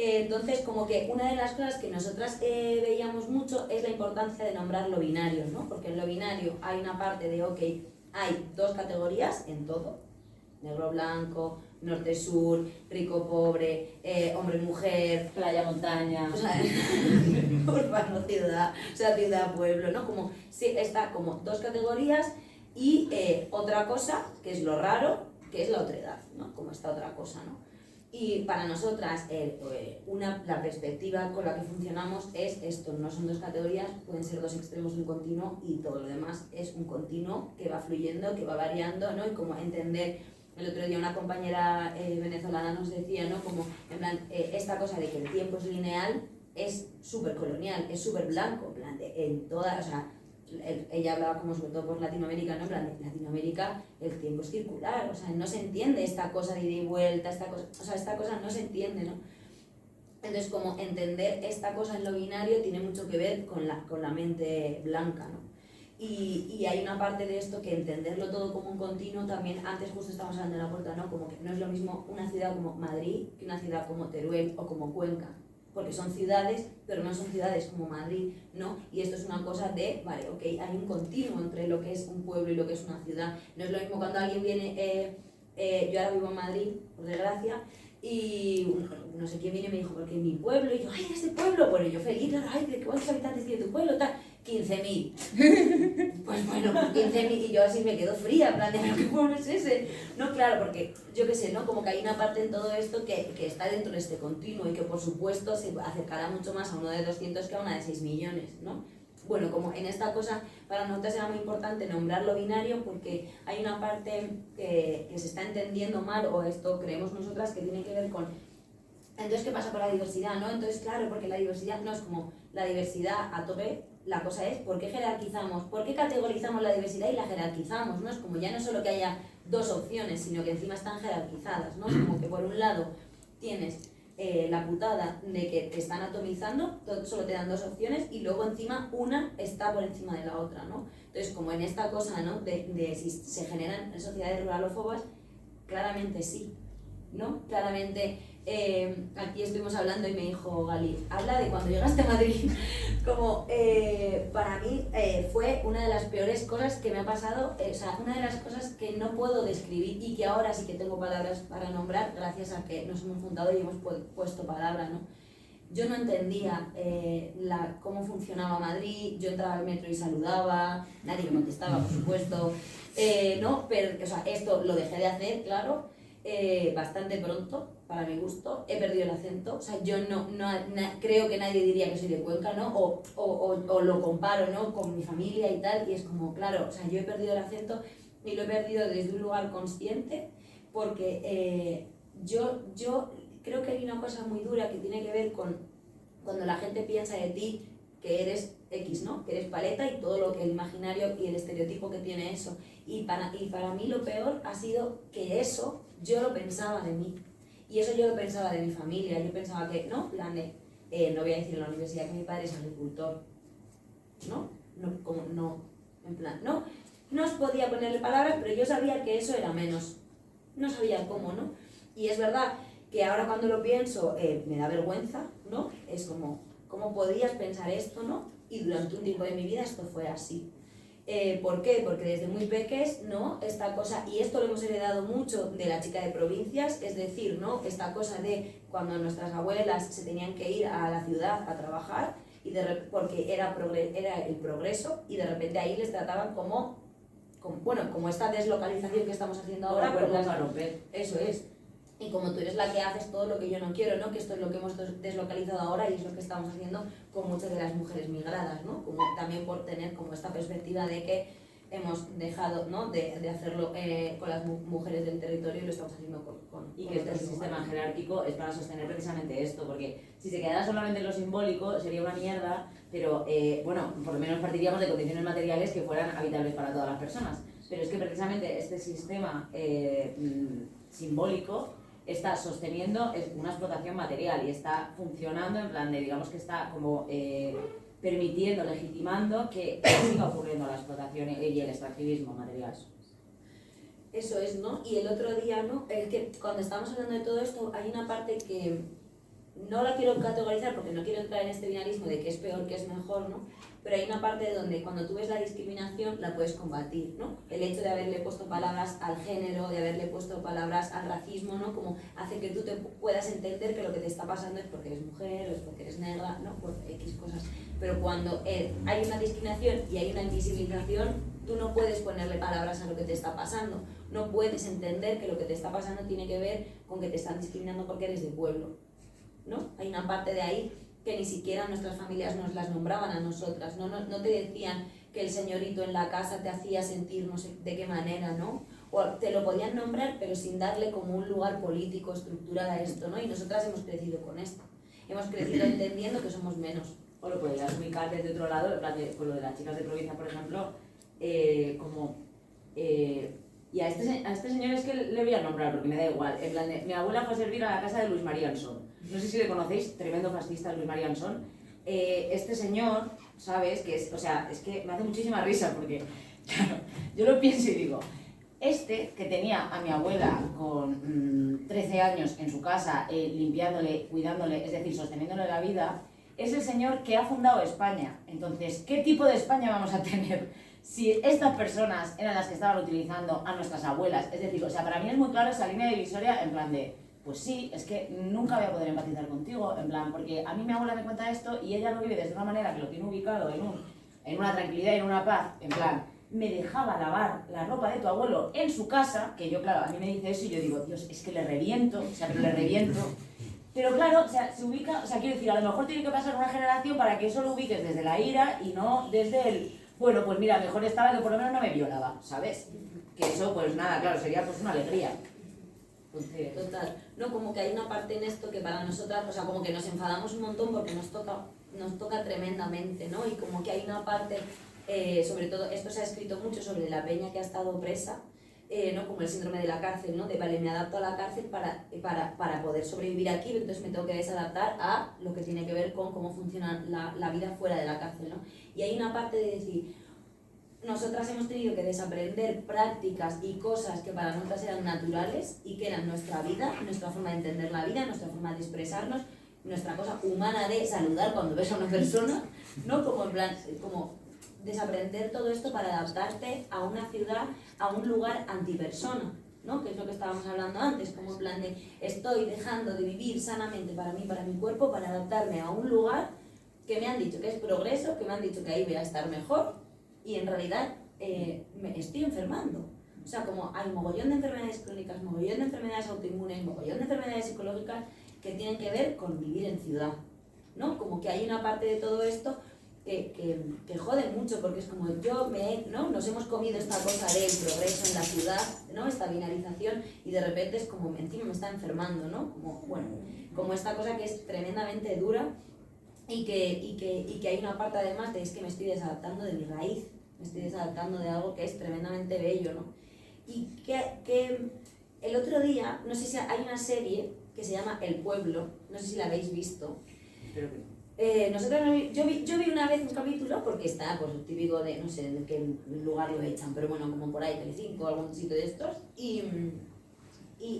Entonces, como que una de las cosas que nosotras veíamos mucho es la importancia de nombrar lo binario, ¿no? Porque en lo binario hay una parte de, ok, hay dos categorías en todo, negro-blanco, norte-sur, rico-pobre, hombre-mujer, Playa-montaña. o sea, urbano-ciudad, o sea, ciudad-pueblo, ¿no? Como, sí, está como dos categorías y otra cosa, que es lo raro, que es la otredad, ¿no? Como esta otra cosa, ¿no? Y para nosotras, la perspectiva con la que funcionamos es esto, no son dos categorías, pueden ser dos extremos de un continuo y todo lo demás es un continuo que va fluyendo, que va variando, ¿no? Y como entender, el otro día una compañera venezolana nos decía, ¿no? Como, en plan, esta cosa de que el tiempo es lineal es súper colonial, es súper blanco, en plan, en toda, o sea, ella hablaba como sobre todo por Latinoamérica, ¿no? En plan, en Latinoamérica el tiempo es circular, o sea, no se entiende esta cosa de ida y vuelta, esta cosa no se entiende, ¿no? Entonces, como entender esta cosa en lo binario tiene mucho que ver con la mente blanca, ¿no? Y hay una parte de esto que entenderlo todo como un continuo también, antes justo estábamos hablando de la puerta, ¿no? Como que no es lo mismo una ciudad como Madrid que una ciudad como Teruel o como Cuenca, porque son ciudades, pero no son ciudades como Madrid, ¿no? Y esto es una cosa de, vale, ok, hay un continuo entre lo que es un pueblo y lo que es una ciudad. No es lo mismo cuando alguien viene, yo ahora vivo en Madrid, por desgracia, y no sé quién viene y me dijo, porque en mi pueblo, y yo, ay, ¿este pueblo? Bueno, yo feliz, ay, ¿de cuántos habitantes tiene tu pueblo? Tal, 15.000. Pues bueno, 15.000, y yo así me quedo fría, en plan de, ¿pero qué pueblo es ese? No, claro, porque yo qué sé, ¿no? Como que hay una parte en todo esto que está dentro de este continuo y que por supuesto se acercará mucho más a uno de 200 que a una de 6 millones, ¿no? Bueno, como en esta cosa para nosotros era muy importante nombrar lo binario porque hay una parte que se está entendiendo mal, o esto creemos nosotras que tiene que ver con... Entonces, ¿qué pasa con la diversidad, no? Entonces, claro, porque la diversidad no es como la diversidad a tope, la cosa es ¿por qué jerarquizamos? ¿Por qué categorizamos la diversidad y la jerarquizamos? ¿No? Es como ya no solo que haya dos opciones, sino que encima están jerarquizadas, ¿no? Como que por un lado tienes la putada de que te están atomizando, solo te dan dos opciones y luego encima una está por encima de la otra, ¿no? Entonces, como en esta cosa, ¿no? De si se generan sociedades ruralófobas, claramente sí, ¿no? Claramente, aquí estuvimos hablando y me dijo Gali, habla de cuando llegaste a Madrid, como para mí fue una de las peores cosas que me ha pasado, o sea, una de las cosas que no puedo describir y que ahora sí que tengo palabras para nombrar gracias a que nos hemos juntado y hemos puesto palabra, ¿no? Yo no entendía cómo funcionaba Madrid, yo entraba al metro y saludaba, nadie me contestaba, por supuesto, ¿no? Pero, o sea, esto lo dejé de hacer, claro, bastante pronto, para mi gusto, he perdido el acento, o sea, yo creo que nadie diría que soy de Cuenca, ¿no? O lo comparo, ¿no? Con mi familia y tal, y es como, claro, o sea, yo he perdido el acento y lo he perdido desde un lugar consciente, porque yo creo que hay una cosa muy dura que tiene que ver con cuando la gente piensa de ti que eres X, ¿no? Que eres paleta y todo lo que el imaginario y el estereotipo que tiene eso. Y para mí lo peor ha sido que eso yo lo pensaba de mí. Y eso yo lo pensaba de mi familia. Yo pensaba que, no, plan de, no voy a decir en la universidad que mi padre es agricultor. ¿No? En plan, no os podía ponerle palabras, pero yo sabía que eso era menos. No sabía cómo, ¿no? Y es verdad que ahora cuando lo pienso me da vergüenza, ¿no? Es como, ¿cómo podías pensar esto, no? Y durante un tiempo de mi vida esto fue así. ¿Por qué? Porque desde muy peques, ¿no? Esta cosa, y esto lo hemos heredado mucho de la chica de provincias, es decir, ¿no? Esta cosa de cuando nuestras abuelas se tenían que ir a la ciudad a trabajar, porque era el progreso, y de repente ahí les trataban como esta deslocalización que estamos haciendo ahora. Eso es. Y como tú eres la que haces todo lo que yo no quiero, ¿no? Que esto es lo que hemos deslocalizado ahora y es lo que estamos haciendo con muchas de las mujeres migradas, ¿no? Como también por tener como esta perspectiva de que hemos dejado, ¿no? de hacerlo con las mujeres del territorio y lo estamos haciendo con y que este sistema jerárquico es para sostener precisamente esto, porque si se quedara solamente en lo simbólico sería una mierda, pero bueno, por lo menos partiríamos de condiciones materiales que fueran habitables para todas las personas. Pero es que precisamente este sistema simbólico está sosteniendo una explotación material y está funcionando en plan de, digamos que está como permitiendo, legitimando que siga ocurriendo la explotación y el extractivismo material. Eso es, ¿no? Y el otro día, ¿no? Es que cuando estamos hablando de todo esto hay una parte que no la quiero categorizar porque no quiero entrar en este binarismo de que es peor, que es mejor, ¿no? Pero hay una parte donde cuando tú ves la discriminación la puedes combatir, ¿no? El hecho de haberle puesto palabras al género, de haberle puesto palabras al racismo, ¿no? Como hace que tú te puedas entender que lo que te está pasando es porque eres mujer o es porque eres negra, ¿no? Por X cosas. Pero cuando hay una discriminación y hay una invisibilización, tú no puedes ponerle palabras a lo que te está pasando. No puedes entender que lo que te está pasando tiene que ver con que te están discriminando porque eres de pueblo, ¿no? Hay una parte de ahí que ni siquiera nuestras familias nos las nombraban a nosotras, no te decían que el señorito en la casa te hacía sentir no sé de qué manera, ¿no? O te lo podían nombrar pero sin darle como un lugar político estructural a esto, ¿no? Y nosotras hemos crecido con esto, hemos crecido entendiendo que somos menos. O lo podrías ubicar desde otro lado, en plan de, con lo de las chicas de provincia, por ejemplo, y a este señor es que le voy a nombrar porque me da igual, en plan de, mi abuela fue a servir a la casa de Luis María Ansón. No sé si le conocéis, tremendo fascista Luis María Ansón. Este señor, ¿sabes? Que es, o sea, es que me hace muchísima risa porque, claro, yo lo pienso y digo, que tenía a mi abuela con 13 años en su casa, limpiándole, cuidándole, es decir, sosteniéndole la vida, es el señor que ha fundado España. Entonces, ¿qué tipo de España vamos a tener si estas personas eran las que estaban utilizando a nuestras abuelas? Es decir, o sea, para mí es muy claro esa línea divisoria en plan de, pues sí, es que nunca voy a poder empatizar contigo, en plan, porque a mí mi abuela me cuenta esto y ella lo vive desde una manera que lo tiene ubicado en una tranquilidad y en una paz, en plan, me dejaba lavar la ropa de tu abuelo en su casa, que yo, claro, a mí me dice eso y yo digo, Dios, es que le reviento, o sea, pero le reviento. Pero claro, o sea, se ubica, o sea, quiero decir, a lo mejor tiene que pasar una generación para que eso lo ubiques desde la ira y no desde el, bueno, pues mira, mejor estaba que por lo menos no me violaba, ¿sabes? Que eso, pues nada, claro, sería pues una alegría. Entonces, total, no, como que hay una parte en esto que para nosotras, o sea, como que nos enfadamos un montón porque nos toca tremendamente, ¿no? Y como que hay una parte, sobre todo, esto se ha escrito mucho sobre la peña que ha estado presa, ¿no? Como el síndrome de la cárcel, ¿no? De vale, me adapto a la cárcel para poder sobrevivir aquí, entonces me tengo que desadaptar a lo que tiene que ver con cómo funciona la vida fuera de la cárcel, ¿no? Y hay una parte de decir, nosotras hemos tenido que desaprender prácticas y cosas que para nosotras eran naturales y que eran nuestra vida, nuestra forma de entender la vida, nuestra forma de expresarnos, nuestra cosa humana de saludar cuando ves a una persona, ¿no? Como en plan, como desaprender todo esto para adaptarte a una ciudad, a un lugar antipersona, ¿no? Que es lo que estábamos hablando antes, como en plan de estoy dejando de vivir sanamente para mí, para mi cuerpo, para adaptarme a un lugar que me han dicho que es progreso, que me han dicho que ahí voy a estar mejor y en realidad me estoy enfermando. O sea, como hay mogollón de enfermedades crónicas, mogollón de enfermedades autoinmunes, mogollón de enfermedades psicológicas que tienen que ver con vivir en ciudad, ¿no? Como que hay una parte de todo esto que jode mucho, porque es como ¿no? Nos hemos comido esta cosa del progreso en la ciudad, ¿no? Esta binarización, y de repente es como, encima me está enfermando, ¿no? Como, bueno, como esta cosa que es tremendamente dura y que hay una parte además de es que me estoy desadaptando de mi raíz, me estoy desadaptando de algo que es tremendamente bello, ¿no? Y que el otro día, no sé si hay una serie que se llama El Pueblo, no sé si la habéis visto. espero que no. Yo vi una vez un capítulo porque está, pues, típico de, no sé en qué lugar lo echan, pero bueno, como por ahí, Telecinco o algún sitio de estos, y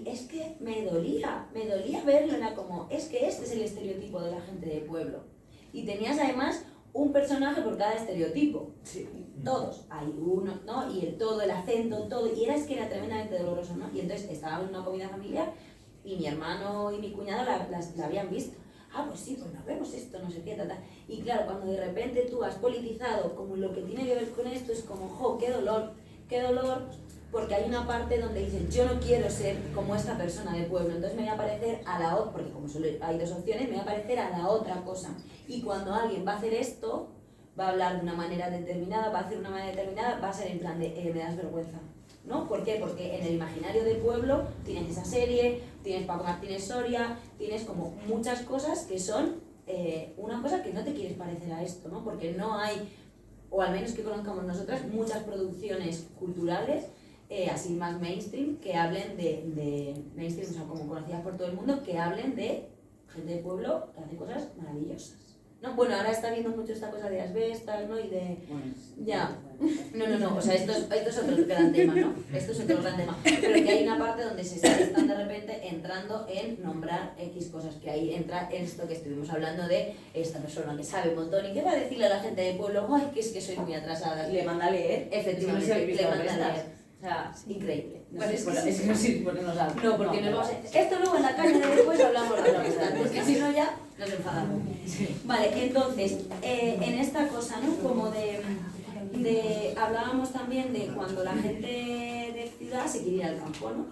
es que me dolía verlo, era como, es que este es el estereotipo de la gente de pueblo. Y tenías además un personaje por cada estereotipo. Sí. Todos, hay uno, ¿no? Y todo, el acento, todo, y era que era tremendamente doloroso, ¿no? Y entonces estábamos en una comida familiar y mi hermano y mi cuñado la habían visto. Ah, pues sí, pues nos vemos esto, no sé qué, tal. Y claro, cuando de repente tú has politizado como lo que tiene que ver con esto, es como, jo, qué dolor, porque hay una parte donde dices, yo no quiero ser como esta persona del pueblo, entonces me voy a parecer a la otra, porque como solo hay dos opciones, me voy a parecer a la otra cosa. Y cuando alguien va a hacer esto, va a hablar de una manera determinada, va a hacer una manera determinada, va a ser en plan de, me das vergüenza, ¿no? ¿Por qué? Porque en el imaginario del pueblo tienes esa serie, tienes Paco Martínez Soria, tienes como muchas cosas que son una cosa que no te quieres parecer a esto, ¿no? Porque no hay, o al menos que conozcamos nosotras, muchas producciones culturales así más mainstream, que hablen de mainstream, o sea, como conocidas por todo el mundo, que hablen de gente de pueblo que hace cosas maravillosas. No, bueno, ahora está viendo mucho esta cosa de asbestas, ¿no? Y de... Ya. No, o sea, esto es otro gran tema, ¿no? Esto es otro gran tema. Pero que hay una parte donde se están de repente entrando en nombrar X cosas, que ahí entra esto que estuvimos hablando de esta persona que sabe un montón y que va a decirle a la gente del pueblo, ay, que es que soy muy atrasada. Le manda a leer. Efectivamente, le manda a leer. O sea, increíble. No sé, es que no sé por qué nos da. No, porque nos vamos a... Esto luego en la calle de después hablamos de la amistad, porque si no ya nos enfadamos. Vale, entonces, en esta cosa, ¿no? Como hablábamos también de cuando la gente de ciudad se quiere ir al campo, ¿no?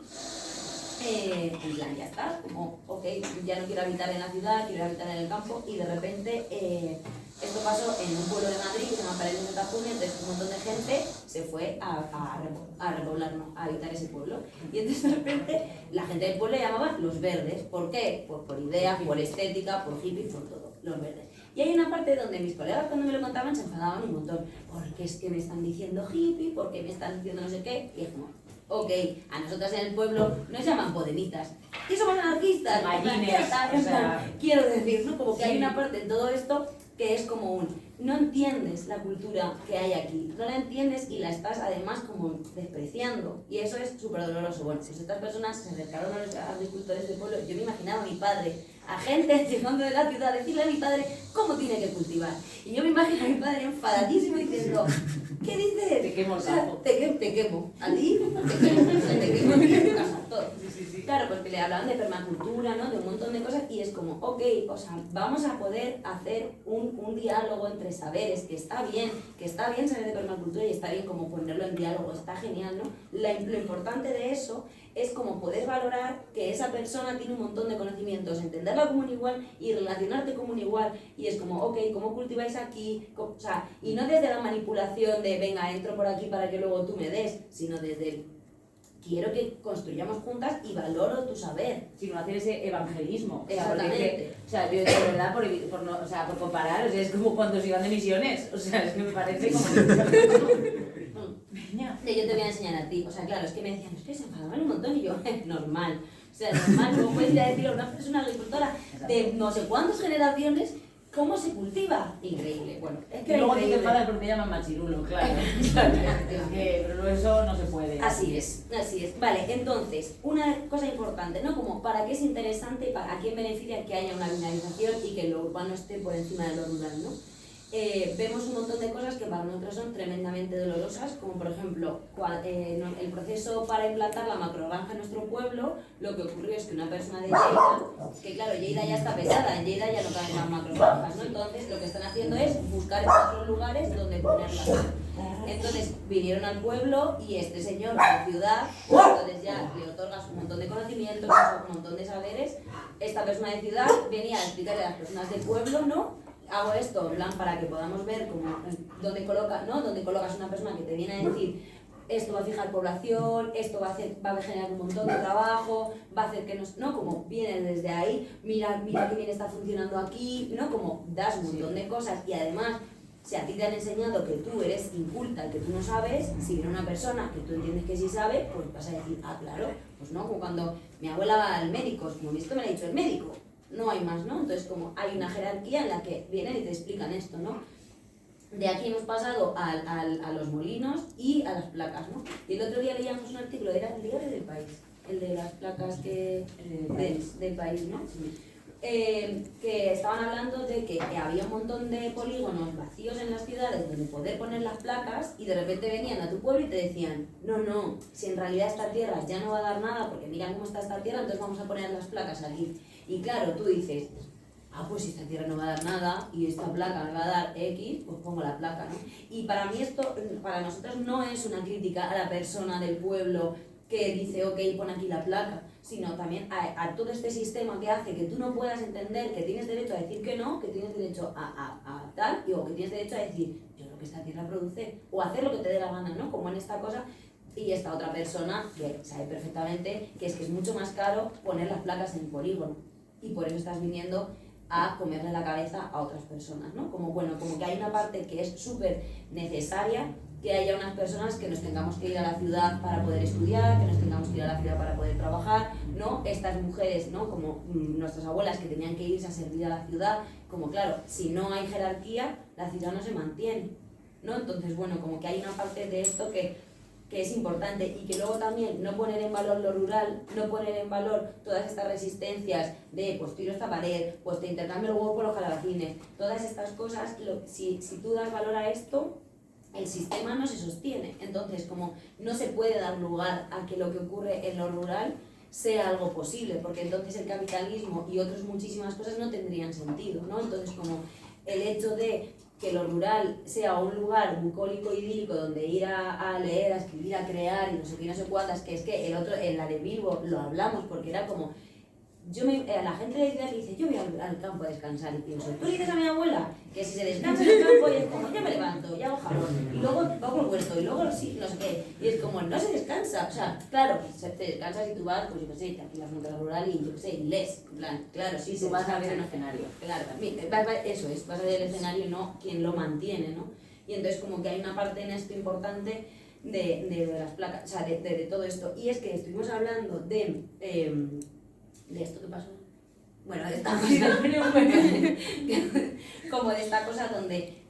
En plan, ya está, como, ok, ya no quiero habitar en la ciudad, quiero habitar en el campo, y de repente esto pasó en un pueblo de Madrid que se llama Paredes de Santa Julia, entonces un montón de gente se fue a repoblar, ¿no? A habitar ese pueblo. Y entonces de repente la gente del pueblo le llamaba los verdes. ¿Por qué? Pues por ideas, por estética, por hippies, por todo, los verdes. Y hay una parte donde mis colegas cuando me lo contaban se enfadaban un montón, porque es que me están diciendo hippie, porque me están diciendo no sé qué, y es como, ok, a nosotras en el pueblo nos llaman podemitas, y somos anarquistas, gallines, o sea... quiero decir, ¿no? Como que hay una parte en todo esto que es como no entiendes la cultura que hay aquí, no la entiendes y la estás además como despreciando, y eso es súper doloroso. Bueno, pues estas personas se acercaron a los agricultores del pueblo, yo me imaginaba a mi padre, a gente llegando de la ciudad, decirle a mi padre cómo tiene que cultivar, y yo me imagino a mi padre enfadadísimo diciendo, ¿qué dices? Te quemo el campo. Te quemo, a ti te quemo en tu casa, todo. Claro, porque le hablaban de permacultura, ¿no? De un montón de cosas, y es como, ok, o sea, vamos a poder hacer un diálogo entre saberes, que está bien saber de permacultura y está bien como ponerlo en diálogo, está genial, ¿no? Lo importante de eso es como poder valorar que esa persona tiene un montón de conocimientos, entenderla como un igual y relacionarte como un igual, y es como, ok, ¿cómo cultiváis aquí? O sea, y no desde la manipulación de, venga, entro por aquí para que luego tú me des, sino desde... quiero que construyamos juntas y valoro tu saber. Sino hacer ese evangelismo. Exactamente. O sea, yo de verdad, por comparar, o sea, es como cuando se iban de misiones. O sea, es que me parece como... Yo te voy a enseñar a ti. O sea, claro, es que me decían, es que se enfadaban un montón y yo, normal. O sea, normal, ¿cómo puedes ir a decir a una persona agricultora de no sé cuántas generaciones cómo se cultiva? Increíble. Bueno, es que y luego increíble. te enfadas porque te llaman machirulo, claro. Pero eso no se puede. Así es. Vale, entonces, una cosa importante, ¿no? Como para qué es interesante, a quién beneficia que haya una binarización y que lo urbano esté por encima de lo rural, ¿no? Vemos un montón de cosas que para nosotros son tremendamente dolorosas, como por ejemplo el proceso para implantar la macrogranja en nuestro pueblo. Lo que ocurrió es que una persona de Lleida, que claro, Lleida ya está pesada, en Lleida ya no caben más macrogranjas, ¿no? Entonces lo que están haciendo es buscar otros lugares donde ponerlas. Entonces vinieron al pueblo y este señor de ciudad, entonces ya le otorgas un montón de conocimientos, un montón de saberes. Esta persona de ciudad venía a explicarle a las personas del pueblo, ¿no? Hago esto, en plan, para que podamos ver cómo, dónde colocas una persona que te viene a decir esto va a fijar población, esto va a generar un montón de trabajo, va a hacer que no, como viene desde ahí, mira que bien está funcionando aquí, ¿no? Como das un montón de cosas y además, si a ti te han enseñado que tú eres inculta y que tú no sabes, si viene una persona que tú entiendes que sí sabe, pues vas a decir, ah, claro, pues no, como cuando mi abuela va al médico, como esto me lo ha dicho el médico. No hay más, ¿no? Entonces, como hay una jerarquía en la que vienen y te explican esto, ¿no? De aquí hemos pasado a los molinos y a las placas, ¿no? Y el otro día leíamos un artículo, era el diario del País, el de las placas del país, ¿no? que estaban hablando de que había un montón de polígonos vacíos en las ciudades donde poder poner las placas y de repente venían a tu pueblo y te decían, no, si en realidad esta tierra ya no va a dar nada porque mira cómo está esta tierra, entonces vamos a poner las placas aquí. Y claro, tú dices, pues si esta tierra no va a dar nada y esta placa me va a dar X, pues pongo la placa, ¿no? Y para mí esto, para nosotros no es una crítica a la persona del pueblo que dice, ok, pon aquí la placa, sino también a todo este sistema que hace que tú no puedas entender que tienes derecho a decir que no, que tienes derecho a tal, o que tienes derecho a decir, yo creo que esta tierra produce, o hacer lo que te dé la gana, ¿no? Como en esta cosa, y esta otra persona que sabe perfectamente que es mucho más caro poner las placas en el polígono, y por eso estás viniendo a comerle la cabeza a otras personas, ¿no? Como que hay una parte que es súper necesaria, que haya unas personas que nos tengamos que ir a la ciudad para poder estudiar, que nos tengamos que ir a la ciudad para poder trabajar, ¿no? Estas mujeres, ¿no? Como nuestras abuelas que tenían que irse a servir a la ciudad, como claro, si no hay jerarquía, la ciudad no se mantiene, ¿no? Entonces, como que hay una parte de esto que es importante y que luego también no poner en valor lo rural, no poner en valor todas estas resistencias de pues tiro esta pared, pues te intercambio el huevo por los calabacines, todas estas cosas, si tú das valor a esto, el sistema no se sostiene. Entonces, como no se puede dar lugar a que lo que ocurre en lo rural sea algo posible, porque entonces el capitalismo y otras muchísimas cosas no tendrían sentido, ¿no? Entonces, como el hecho de que lo rural sea un lugar bucólico, idílico, donde ir a leer, a escribir, a crear y no sé qué, no sé cuántas, que es que el otro, en la de Bilbo lo hablamos, porque era como, la gente de ciudad dice, yo voy al campo a descansar y pienso, tú le dices a mi abuela que si se descansa en el campo y es como, yo me levanto, y hago jabón, y luego toco el huerto, y luego sí, no sé qué, y es como, no se descansa, o sea, claro, te descansas y tú vas, pues yo qué sé, te aquí la frontera rural y yo qué sé, y lees, en plan, claro, sí, tú vas a ver el escenario. Claro, eso es, vas a ver el escenario y no quien lo mantiene, ¿no? Y entonces como que hay una parte en esto importante de las placas, o sea, de todo esto, y es que estuvimos hablando de esto que pasó, bueno, de esta cosa, como de esta cosa donde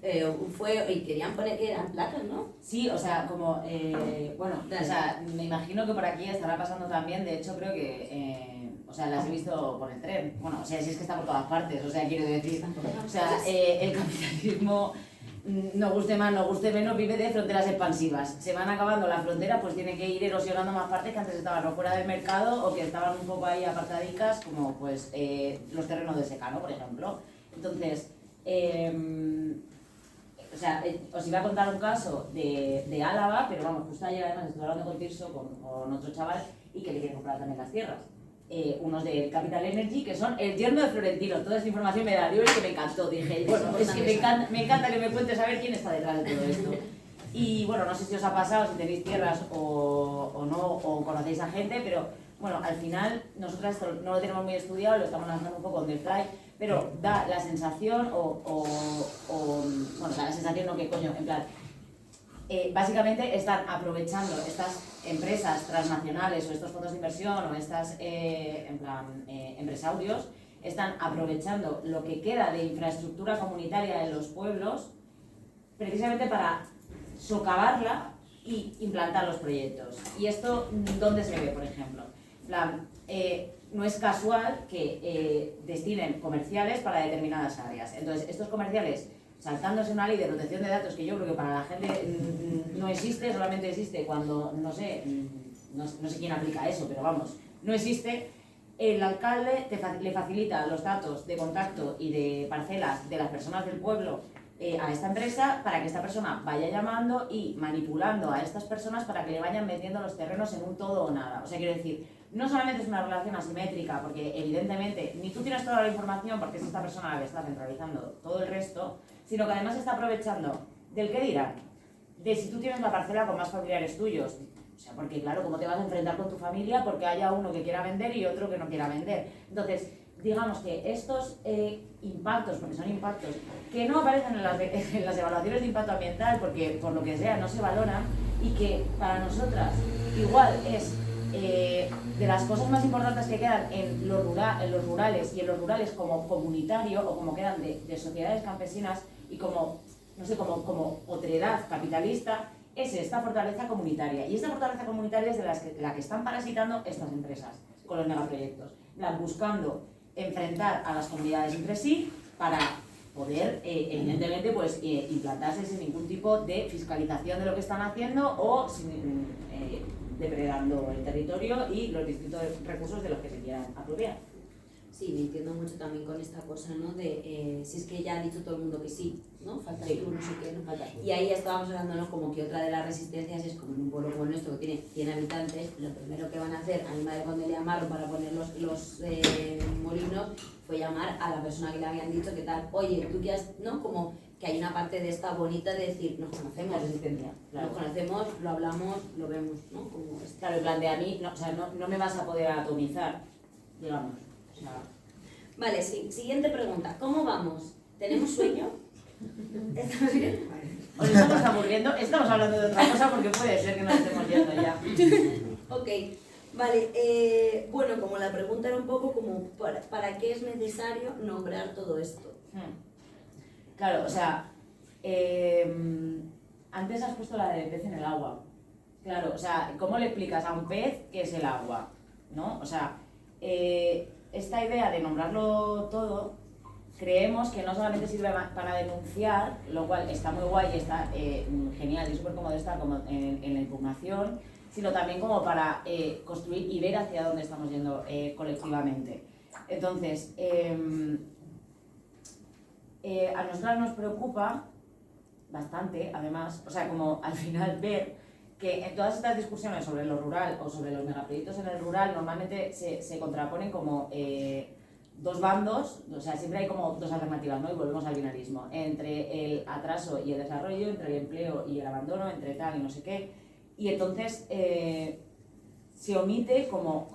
fue y querían poner que eran placas, ¿no? Sí, o sea, como, o sea, me imagino que por aquí estará pasando también, de hecho creo que, o sea, las he visto por el tren, bueno, o sea, si es que está por todas partes, o sea, quiero decir, o sea, el capitalismo, no guste más, no guste menos, vive de fronteras expansivas. Se van acabando las fronteras, pues tiene que ir erosionando más partes que antes estaban o fuera del mercado o que estaban un poco ahí apartadicas, como pues los terrenos de secano, por ejemplo. Entonces, o sea, os iba a contar un caso de Álava, pero vamos, justo ayer además estuve hablando con Tirso, con otro chaval, y que le quiere comprar también las tierras. Unos de Capital Energy, que son el yerno de Florentino. Toda esa información me da, digo, y que me encantó. Dije, bueno, es que me encanta que me cuentes a ver quién está detrás de todo esto. Y bueno, no sé si os ha pasado, si tenéis tierras o no, o conocéis a gente, pero bueno, al final nosotras esto no lo tenemos muy estudiado, lo estamos lanzando un poco on the fly, pero da la sensación, bueno, da la sensación, no, que coño, en plan, básicamente están aprovechando estas empresas transnacionales o estos fondos de inversión o estas empresarios, están aprovechando lo que queda de infraestructura comunitaria en los pueblos precisamente para socavarla y implantar los proyectos. ¿Y esto dónde se ve, por ejemplo? No es casual que destinen comerciales para determinadas áreas. Entonces, estos comerciales, saltándose una ley de protección de datos que yo creo que para la gente no existe, solamente existe cuando, no sé quién aplica eso, pero vamos, no existe, el alcalde le facilita los datos de contacto y de parcelas de las personas del pueblo a esta empresa para que esta persona vaya llamando y manipulando a estas personas para que le vayan metiendo los terrenos en un todo o nada. O sea, quiero decir, no solamente es una relación asimétrica, porque evidentemente ni tú tienes toda la información porque es esta persona la que está centralizando todo el resto, sino que además está aprovechando del qué dirán, de si tú tienes la parcela con más familiares tuyos. O sea, porque claro, ¿cómo te vas a enfrentar con tu familia porque haya uno que quiera vender y otro que no quiera vender? Entonces, digamos que estos impactos, porque son impactos, que no aparecen en las evaluaciones de impacto ambiental porque por lo que sea no se valoran y que para nosotras igual es de las cosas más importantes que quedan en los rurales y en los rurales como comunitario o como quedan de sociedades campesinas y como, no sé, como otredad capitalista, es esta fortaleza comunitaria. Y esta fortaleza comunitaria es de la que están parasitando estas empresas con los megaproyectos, buscando enfrentar a las comunidades entre sí para poder, evidentemente, pues implantarse sin ningún tipo de fiscalización de lo que están haciendo o depredando el territorio y los distintos recursos de los que se quieran apropiar. Sí, me entiendo mucho también con esta cosa, ¿no? De si es que ya ha dicho todo el mundo que sí, ¿no? Falta tú, no sé qué, ¿no? Falta tú. Y ahí estábamos hablando, ¿no? Como que otra de las resistencias es como en un pueblo como el nuestro que tiene 100 habitantes, lo primero que van a hacer, a mi madre cuando le llamaron para poner los molinos, fue llamar a la persona que le habían dicho que tal, oye, tú que has, ¿no? Como que hay una parte de esta bonita de decir, nos conocemos, La resistencia, claro. nos conocemos, lo hablamos, lo vemos, ¿no? Como Claro, en plan de a mí, no, o sea, no me vas a poder atomizar, digamos. O sea, vale, sí, siguiente pregunta. ¿Cómo vamos? ¿Tenemos sueño? ¿Estamos bien? os estamos aburriendo, estamos hablando de otra cosa porque puede ser que nos estemos yendo ya. Ok, vale. Bueno, como la pregunta era un poco como ¿para qué es necesario nombrar todo esto? Claro, o sea, antes has puesto la de pez en el agua. Claro, o sea, ¿cómo le explicas a un pez qué es el agua? ¿No? O sea, esta idea de nombrarlo todo, creemos que no solamente sirve para denunciar, lo cual está muy guay y está genial y súper cómodo estar como en la impugnación, sino también como para construir y ver hacia dónde estamos yendo colectivamente. Entonces, a nosotras nos preocupa bastante, además, o sea, como al final ver que en todas estas discusiones sobre lo rural o sobre los megaproyectos en el rural normalmente se contraponen como dos bandos, o sea, siempre hay como dos alternativas, ¿no? Y volvemos al binarismo, entre el atraso y el desarrollo, entre el empleo y el abandono, entre tal y no sé qué, y entonces se omite como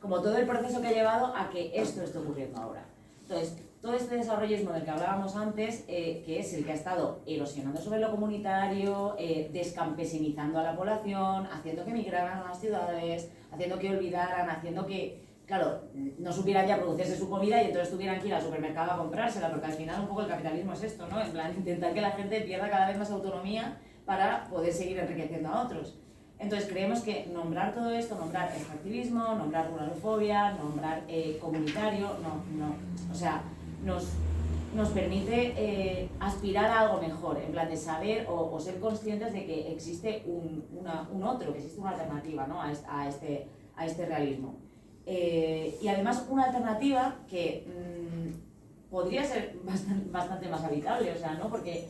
todo el proceso que ha llevado a que esto esté ocurriendo ahora. Entonces, todo este desarrollismo del que hablábamos antes, que es el que ha estado erosionando sobre lo comunitario, descampesinizando a la población, haciendo que emigraran a las ciudades, haciendo que olvidaran, haciendo que, claro, no supieran ya producirse su comida y entonces tuvieran que ir al supermercado a comprársela, porque al final un poco el capitalismo es esto, ¿no? En plan, intentar que la gente pierda cada vez más autonomía para poder seguir enriqueciendo a otros. Entonces creemos que nombrar todo esto, nombrar extractivismo, nombrar ruralofobia, nombrar comunitario, o sea, nos permite aspirar a algo mejor, en plan de saber o ser conscientes de que existe un otro, que existe una alternativa, ¿no? a este realismo. Y además una alternativa que podría ser bastante más habitable, o sea, ¿no? Porque,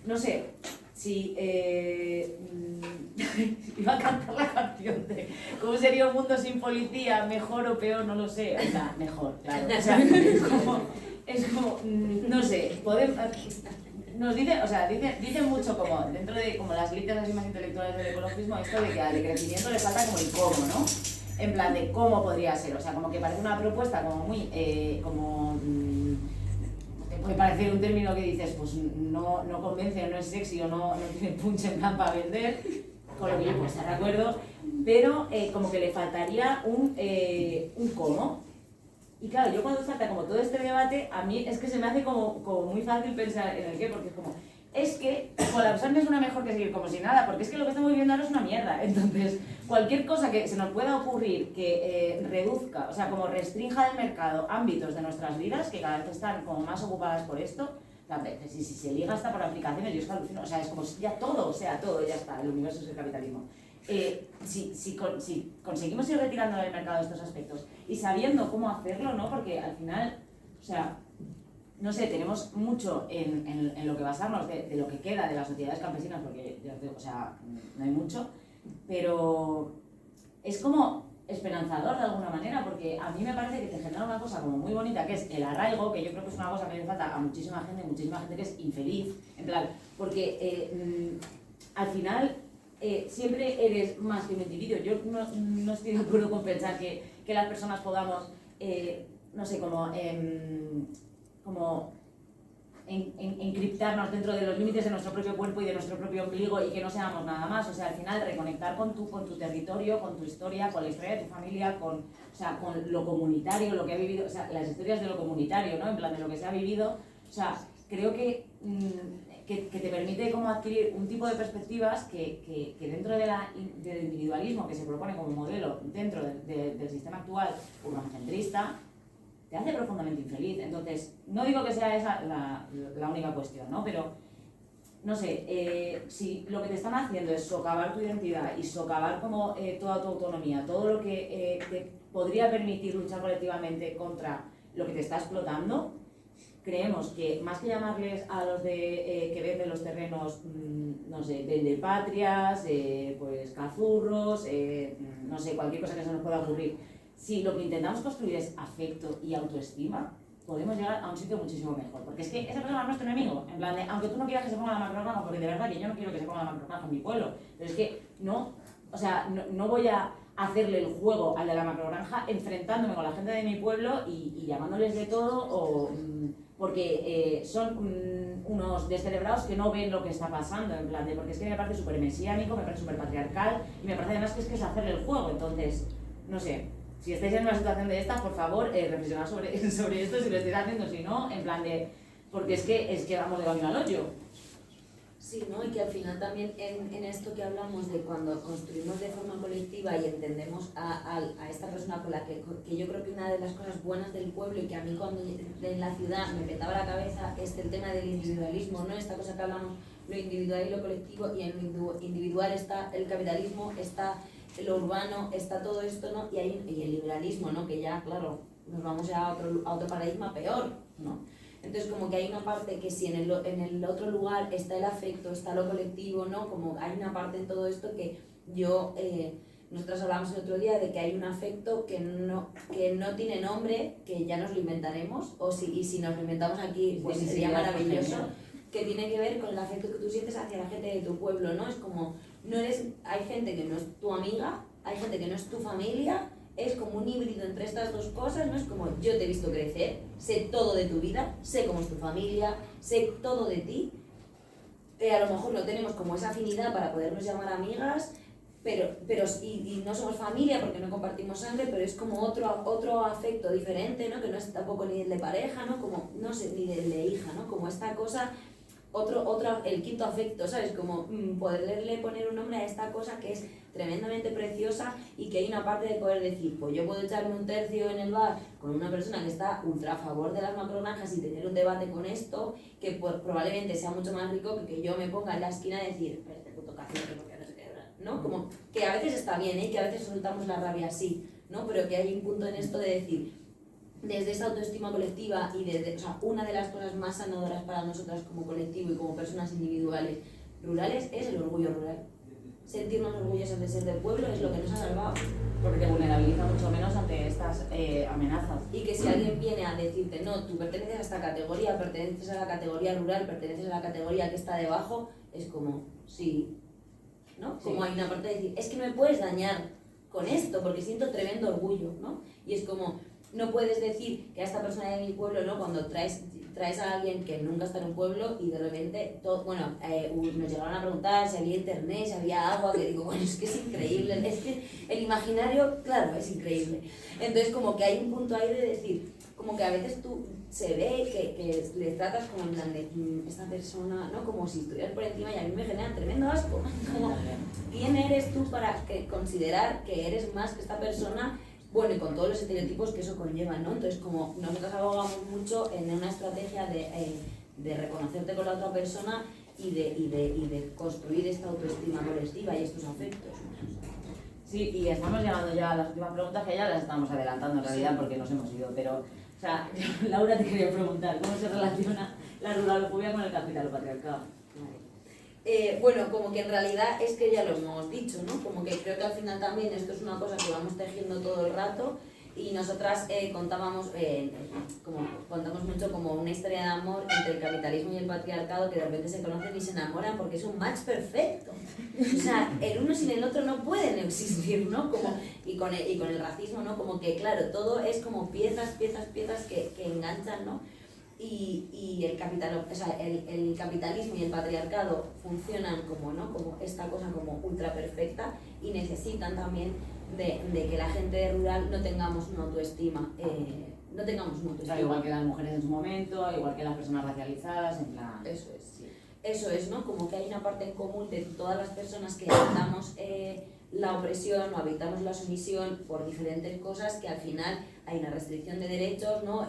no sé, si iba a cantar la canción de ¿cómo sería un mundo sin policía? ¿Mejor o peor? No lo sé. O sea, mejor, claro. O sea, es como no sé, nos dice, o sea, dice mucho como, dentro de como las líneas así más intelectuales del ecologismo, esto de que al crecimiento le falta como el cómo, ¿no? En plan de cómo podría ser, o sea, como que parece una propuesta como muy, puede parecer un término que dices, pues no convence, no es sexy o no tiene punch en plan para vender, con lo que yo puedo estar de acuerdo, pero como que le faltaría un cómo. Y claro, yo cuando salta como todo este debate, a mí es que se me hace como muy fácil pensar en el qué, porque es como, es que colapsar no es una mejor que seguir como si nada, porque es que lo que estamos viviendo ahora es una mierda. Entonces, cualquier cosa que se nos pueda ocurrir que reduzca, o sea, como restrinja del mercado ámbitos de nuestras vidas, que cada vez están como más ocupadas por esto, si se liga hasta por aplicaciones, yo es que alucino, o sea, es como si ya todo, o sea, todo, ya está, el universo es el capitalismo. Si conseguimos ir retirando del mercado estos aspectos y sabiendo cómo hacerlo, ¿no? Porque al final, o sea, no sé, tenemos mucho en lo que basarnos de lo que queda de las sociedades campesinas, porque ya os digo, o sea, no hay mucho, pero es como esperanzador de alguna manera, porque a mí me parece que te genera una cosa como muy bonita, que es el arraigo, que yo creo que es una cosa que le falta a muchísima gente que es infeliz, en plan, porque al final siempre eres más que un individuo. Yo no estoy de acuerdo con pensar que las personas podamos, no sé, como encriptarnos dentro de los límites de nuestro propio cuerpo y de nuestro propio ombligo y que no seamos nada más. O sea, al final reconectar con tu territorio, con tu historia, con la historia de tu familia, con lo comunitario, lo que ha vivido, o sea, las historias de lo comunitario, ¿no? En plan de lo que se ha vivido. O sea, creo que que te permite como adquirir un tipo de perspectivas que dentro del individualismo que se propone como modelo dentro del sistema actual urbaноcentrista, te hace profundamente infeliz. Entonces, no digo que sea esa la única cuestión, ¿no? Pero, no sé, si lo que te están haciendo es socavar tu identidad y socavar como toda tu autonomía, todo lo que te podría permitir luchar colectivamente contra lo que te está explotando, creemos que más que llamarles a los que venden los terrenos, no sé, vendepatrias, pues cazurros, no sé, cualquier cosa que se nos pueda ocurrir, si lo que intentamos construir es afecto y autoestima, podemos llegar a un sitio muchísimo mejor. Porque es que esa persona es nuestro enemigo. En plan de, aunque tú no quieras que se ponga la macrogranja, porque de verdad que yo no quiero que se ponga la macrogranja en mi pueblo, pero es que no, o sea, no voy a hacerle el juego al de la macrogranja enfrentándome con la gente de mi pueblo y llamándoles de todo o porque son unos descerebrados que no ven lo que está pasando, en plan de, porque es que me parece súper mesiánico, me parece súper patriarcal y me parece además que es hacerle el juego. Entonces, no sé, si estáis en una situación de esta, por favor, reflexionad sobre esto, si lo estáis haciendo, si no, en plan de, porque es que vamos de camino al hoyo. Sí, ¿no? Y que al final también en esto que hablamos de cuando construimos de forma colectiva y entendemos a esta persona con la que yo creo que una de las cosas buenas del pueblo y que a mí cuando en la ciudad me petaba la cabeza es el tema del individualismo, ¿no? Esta cosa que hablamos, lo individual y lo colectivo, y en lo individual está el capitalismo, está lo urbano, está todo esto, ¿no? Y el liberalismo, ¿no? Que ya, claro, nos vamos a otro paradigma peor, ¿no? Entonces como que hay una parte que si en el otro lugar está el afecto, está lo colectivo, ¿no? Como hay una parte en todo esto que nosotros hablamos el otro día de que hay un afecto que no tiene nombre, que ya nos lo inventaremos, y si nos lo inventamos aquí, pues sería maravilloso, que tiene que ver con el afecto que tú sientes hacia la gente de tu pueblo, ¿no? Es como, hay gente que no es tu amiga, hay gente que no es tu familia, es como un híbrido entre estas dos cosas, ¿no? Es como, yo te he visto crecer, sé todo de tu vida, sé cómo es tu familia, sé todo de ti, a lo mejor no tenemos como esa afinidad para podernos llamar amigas, y no somos familia porque no compartimos sangre, pero es como otro afecto diferente, ¿no? Que no es tampoco ni el de pareja, ¿no? Como, no sé, ni el de hija, ¿no? Como esta cosa, el quinto afecto, ¿sabes? Como poderle poner un nombre a esta cosa que es tremendamente preciosa y que hay una parte de poder decir, pues yo puedo echarme un tercio en el bar con una persona que está ultra a favor de las macrogranjas y tener un debate con esto, que pues, probablemente sea mucho más rico que yo me ponga en la esquina y decir, pero este puto café, porque no sé qué, ¿no? Como que a veces está bien, ¿eh? Que a veces soltamos la rabia así, ¿no? Pero que hay un punto en esto de decir, desde esa autoestima colectiva y desde, o sea, una de las cosas más sanadoras para nosotras como colectivo y como personas individuales rurales es el orgullo rural. Sentirnos orgullosos de ser del pueblo es lo que nos ha salvado. Porque te vulnerabiliza mucho menos ante estas amenazas. Y que si alguien viene a decirte, no, tú perteneces a esta categoría, perteneces a la categoría rural, perteneces a la categoría que está debajo, es como, sí, ¿no? Sí. Como hay una parte de decir, es que no me puedes dañar con esto porque siento tremendo orgullo, ¿no? Y es como, no puedes decir que a esta persona de mi pueblo, ¿no? Cuando traes a alguien que nunca está en un pueblo y de repente, nos llegaron a preguntar si había internet, si había agua, que digo, bueno, es que es increíble, es que el imaginario, claro, es increíble. Entonces como que hay un punto ahí de decir, como que a veces tú se ve que le tratas como en plan de esta persona, ¿no? Como si estuvieras por encima y a mí me genera tremendo asco. Como, ¿quién eres tú para considerar que eres más que esta persona? Bueno, y con todos los estereotipos que eso conlleva, ¿no? Entonces, como nosotros abogamos mucho en una estrategia de reconocerte con la otra persona y de construir esta autoestima colectiva y estos afectos. Sí, y estamos llegando ya a las últimas preguntas, que ya las estamos adelantando en realidad porque nos hemos ido, pero, o sea, Laura, te quería preguntar, ¿cómo se relaciona la ruralofobia con el capitalopatriarcado? Bueno, como que en realidad es que ya lo hemos dicho, ¿no? Como que creo que al final también esto es una cosa que vamos tejiendo todo el rato y nosotras contamos mucho como una historia de amor entre el capitalismo y el patriarcado que de repente se conocen y se enamoran porque es un match perfecto. O sea, el uno sin el otro no pueden existir, ¿no? Como, y con el racismo, ¿no? Como que, claro, todo es como piezas que enganchan, ¿no? Y el capitalismo y el patriarcado funcionan como, ¿no? Como esta cosa como ultra perfecta y necesitan también de que la gente rural no tengamos una autoestima. O sea, igual que las mujeres en su momento, igual que las personas racializadas, en plan... Eso es, sí. eso es, ¿no? Como que hay una parte en común de todas las personas que habitamos la opresión o habitamos la sumisión por diferentes cosas, que al final hay una restricción de derechos, ¿no?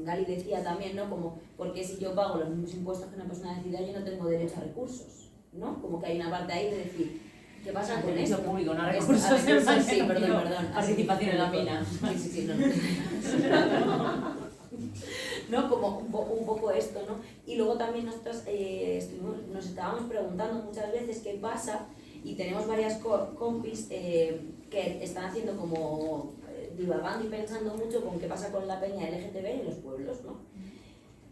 Gali decía también, ¿no? Como, porque si yo pago los mismos impuestos que una persona de ciudad, yo no tengo derecho a recursos, ¿no? Como que hay una parte ahí de decir, ¿qué pasa con esto? Público, no recursos, sí, perdón. Participación en la mina. Sí, no. ¿No? Como un poco esto, ¿no? Y luego también nosotros nos estábamos preguntando muchas veces qué pasa, y tenemos varias compis que están haciendo como divagando y pensando mucho con qué pasa con la peña LGTB en los pueblos, ¿no?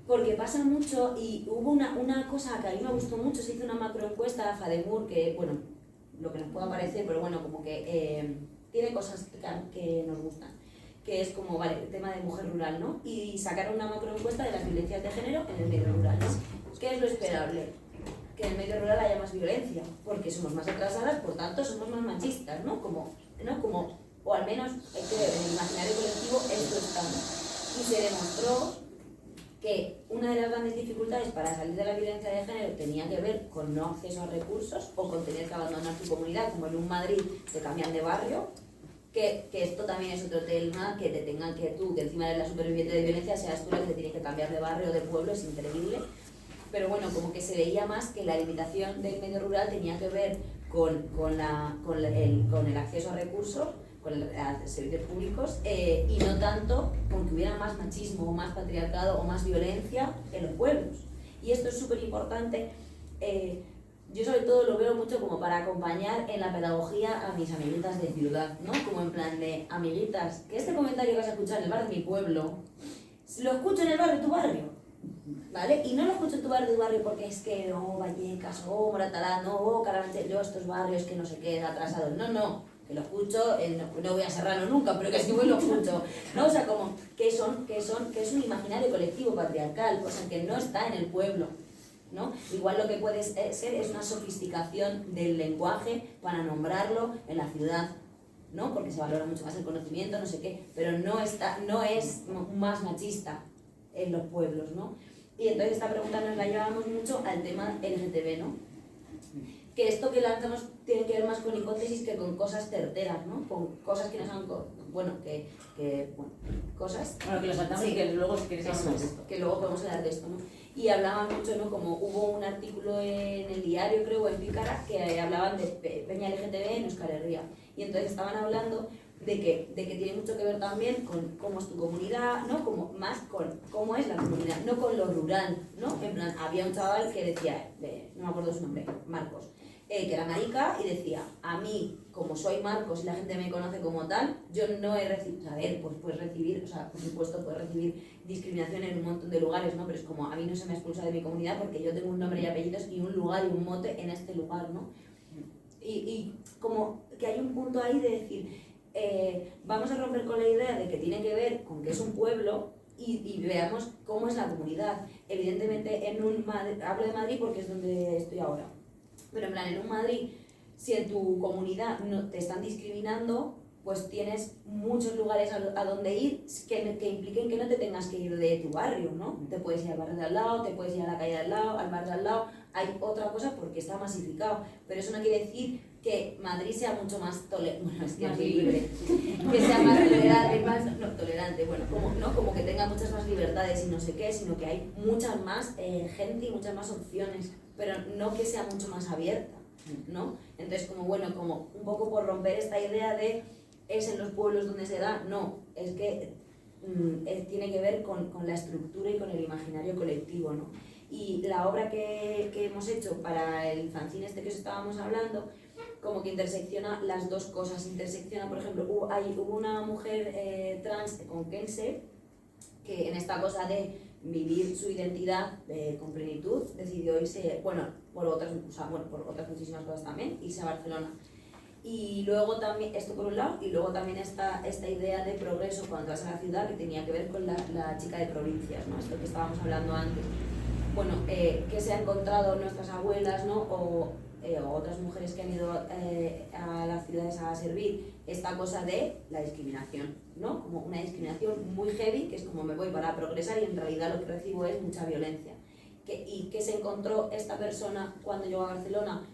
Porque pasa mucho, y hubo una cosa que a mí me gustó mucho, se hizo una macroencuesta a Fademur, que, bueno, lo que nos pueda parecer, pero bueno, como que tiene cosas que nos gustan, que es como, vale, el tema de mujer rural, ¿no? Y sacaron una macroencuesta de las violencias de género en el medio rural. ¿Qué es lo esperable? Que en el medio rural haya más violencia, porque somos más atrasadas, por tanto somos más machistas, ¿no? O al menos en el imaginario colectivo esto está. Y se demostró que una de las grandes dificultades para salir de la violencia de género tenía que ver con no acceso a recursos o con tener que abandonar tu comunidad, como en un Madrid te cambian de barrio, que esto también es otro tema, que te tengan que tú, que encima eres la superviviente de violencia, seas tú la que te tienes que cambiar de barrio o de pueblo, es increíble. Pero bueno, como que se veía más que la limitación del medio rural tenía que ver con el acceso a recursos, con los servicios públicos, y no tanto con que hubiera más machismo, o más patriarcado o más violencia en los pueblos. Y esto es súper importante. Yo sobre todo lo veo mucho como para acompañar en la pedagogía a mis amiguitas de ciudad, ¿no? Como en plan de, amiguitas, que este comentario que vas a escuchar en el bar de mi pueblo, lo escucho en el bar de tu barrio, ¿vale? Y no lo escucho en tu barrio porque es que, Vallecas, Moratalá, Carabanchel, estos barrios que no se quedan atrasados, no, que lo escucho, no voy a Serrano nunca, pero que sí lo escucho, ¿no? O sea, como que es un imaginario colectivo patriarcal, cosa que no está en el pueblo, ¿no? Igual lo que puede ser es una sofisticación del lenguaje para nombrarlo en la ciudad, ¿no? Porque se valora mucho más el conocimiento, no sé qué, pero no es más machista en los pueblos, ¿no? Y entonces esta pregunta nos la llevamos mucho al tema LGTB, ¿no? Que esto que lanzamos tiene que ver más con hipótesis que con cosas certeras, ¿no? Con cosas que nos han... cosas... Bueno, que lo saltamos, sí, y que luego si quieres hablar de esto. Que luego podemos hablar de esto, ¿no? Y hablaban mucho, ¿no? Como hubo un artículo en el diario, creo, o en Pícara, que hablaban de peña LGTB en Euskal Herria. Y entonces estaban hablando de que tiene mucho que ver también con cómo es tu comunidad, ¿no? Como más con cómo es la comunidad, no con lo rural, ¿no? En plan, había un chaval que decía, no me acuerdo su nombre, Marcos, que era marica, y decía, a mí, como soy Marcos y la gente me conoce como tal, yo no he recibido, a ver, pues puedes recibir, o sea, por supuesto puedes recibir discriminación en un montón de lugares, ¿no? Pero es como, a mí no se me expulsa de mi comunidad porque yo tengo un nombre y apellidos y un lugar y un mote en este lugar, ¿no? Y como que hay un punto ahí de decir, vamos a romper con la idea de que tiene que ver con que es un pueblo y veamos cómo es la comunidad. Evidentemente, hablo de Madrid porque es donde estoy ahora, pero en plan, en un Madrid, si en tu comunidad no te están discriminando, pues tienes muchos lugares a donde ir que impliquen que no te tengas que ir de tu barrio, ¿no? Te puedes ir al barrio de al lado, te puedes ir a la calle de al lado, al bar de al lado, hay otra cosa porque está masificado, pero eso no quiere decir que Madrid sea mucho más libre, que sea más tolerante, bueno, como que tenga muchas más libertades y no sé qué, sino que hay muchas más gente y muchas más opciones, pero no que sea mucho más abierta, ¿no? Entonces, como un poco por romper esta idea de es en los pueblos donde se da, no, es que tiene que ver con la estructura y con el imaginario colectivo, ¿no? Y la obra que hemos hecho para el fanzine que os estábamos hablando, como que intersecciona las dos cosas. Intersecciona, por ejemplo, hubo una mujer trans con Kense que en esta cosa de vivir su identidad con plenitud decidió irse, por otras muchísimas cosas también, irse a Barcelona. Y luego también, esto por un lado, y luego también esta idea de progreso cuando vas a la ciudad que tenía que ver con la chica de provincias, ¿no? Esto que estábamos hablando antes. Que se han encontrado nuestras abuelas, ¿no? O otras mujeres que han ido a las ciudades a servir, esta cosa de la discriminación, ¿no? Como una discriminación muy heavy, que es como me voy para progresar y en realidad lo que recibo es mucha violencia. ¿Y qué se encontró esta persona cuando llegó a Barcelona?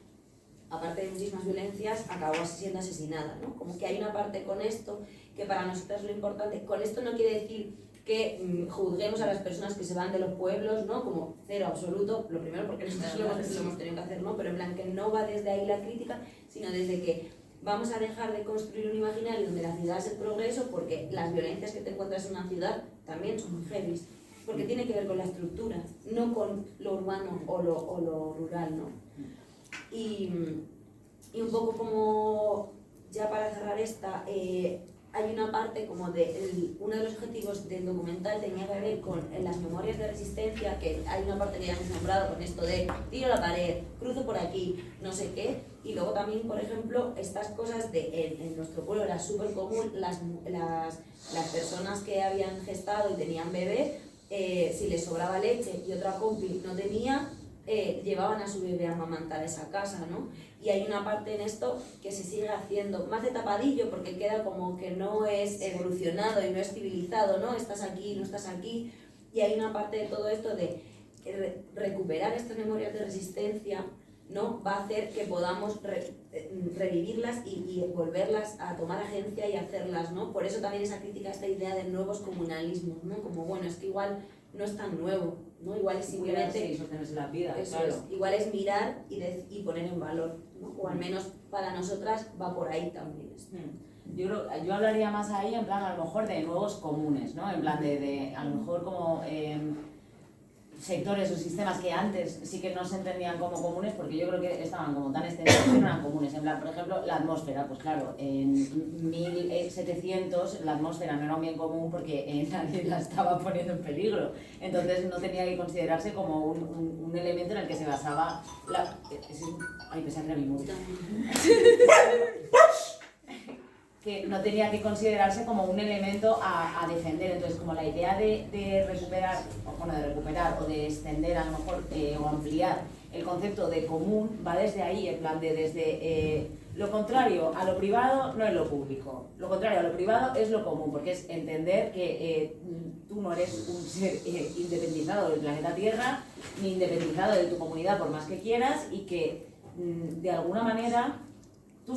Aparte de muchísimas violencias, acabó siendo asesinada, ¿no? Como que hay una parte con esto que para nosotros lo importante, con esto no quiere decir que juzguemos a las personas que se van de los pueblos, ¿no? Como cero absoluto, lo primero porque nosotros lo hemos tenido que hacer, ¿no? Pero en plan que no va desde ahí la crítica, sino desde que vamos a dejar de construir un imaginario donde la ciudad es el progreso, porque las violencias que te encuentras en una ciudad también son muy heavy, porque tiene que ver con la estructura, no con lo urbano o lo rural, ¿no? Y un poco como, ya para cerrar esta, hay una parte como uno de los objetivos del documental tenía que ver con las memorias de resistencia, que hay una parte que ya hemos nombrado con esto de tiro la pared, cruzo por aquí, no sé qué, y luego también, por ejemplo, estas cosas en nuestro pueblo era súper común, las personas que habían gestado y tenían bebé, si les sobraba leche y otra compi no tenía, llevaban a su bebé a amamantar a esa casa, ¿no? Y hay una parte en esto que se sigue haciendo, más de tapadillo, porque queda como que no es evolucionado y no es civilizado, ¿no? Estás aquí, no estás aquí, y hay una parte de todo esto de recuperar estas memorias de resistencia, ¿no? Va a hacer que podamos revivirlas y volverlas a tomar agencia y hacerlas, ¿no? Por eso también esa crítica a esta idea de nuevos comunalismos, ¿no? Como, bueno, es que igual no es tan nuevo, ¿no? Igual es simplemente... sostenerse la vida, eso claro. es, igual es mirar y poner en valor, ¿no? O al menos para nosotras va por ahí también. Yo hablaría más ahí en plan a lo mejor de nuevos comunes, ¿no? En plan de a lo mejor como sectores o sistemas que antes sí que no se entendían como comunes, porque yo creo que estaban como tan extendidos que no eran comunes. En plan, por ejemplo, la atmósfera, pues claro, en 1700 la atmósfera no era un bien común porque nadie la estaba poniendo en peligro. Entonces no tenía que considerarse como un elemento en el que se basaba la... Ay, pensaba que era mi música. Que no tenía que considerarse como un elemento a defender. Entonces, como la idea de recuperar o de extender a lo mejor o ampliar el concepto de común va desde ahí, en plan de desde lo contrario a lo privado no es lo público, lo contrario a lo privado es lo común, porque es entender que tú no eres un ser independizado del planeta Tierra, ni independizado de tu comunidad por más que quieras, y que de alguna manera tu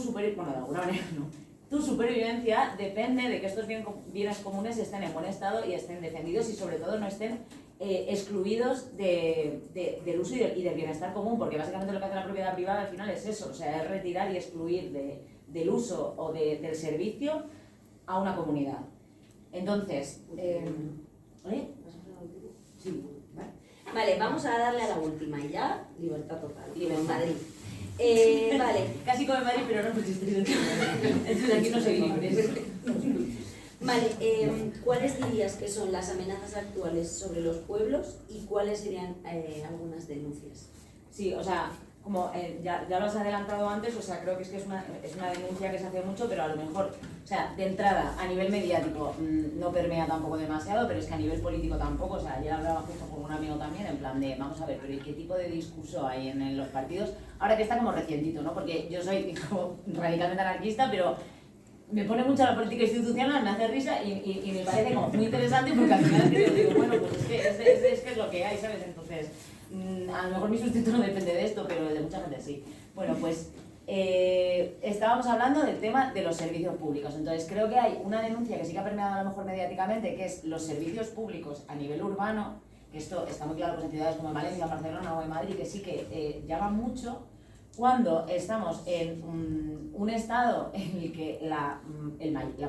supervivencia depende de que estos bienes comunes estén en buen estado y estén defendidos y sobre todo no estén excluidos del uso y del bienestar común, porque básicamente lo que hace la propiedad privada al final es eso, o sea, es retirar y excluir del uso o del servicio a una comunidad. Entonces, Sí. Vale, vamos a darle a la última y ya, libertad total. En Madrid. Vale. Casi como en Madrid, pero no porque estoy dentro de Madrid. Entonces aquí no soy libre. Vale, ¿cuáles dirías que son las amenazas actuales sobre los pueblos y cuáles serían algunas denuncias? Sí, o sea, como ya lo has adelantado antes, o sea, creo que es una denuncia que se hace mucho, pero a lo mejor, o sea, de entrada, a nivel mediático no permea tampoco demasiado, pero es que a nivel político tampoco, o sea, ayer hablaba justo con un amigo también, en plan de, vamos a ver, pero ¿y qué tipo de discurso hay en los partidos? Ahora que está como recientito, ¿no? Porque yo soy como radicalmente anarquista, pero me pone mucho la política institucional, me hace risa y me parece como muy interesante porque al final digo, bueno, pues es que es lo que hay, ¿sabes? Entonces, a lo mejor mi sustento no depende de esto, pero de mucha gente sí. Bueno, pues estábamos hablando del tema de los servicios públicos. Entonces creo que hay una denuncia que sí que ha permeado a lo mejor mediáticamente, que es los servicios públicos a nivel urbano, que esto está muy claro pues, en ciudades como en Valencia, en Barcelona o en Madrid, que sí que llaman mucho cuando estamos en un estado en el que la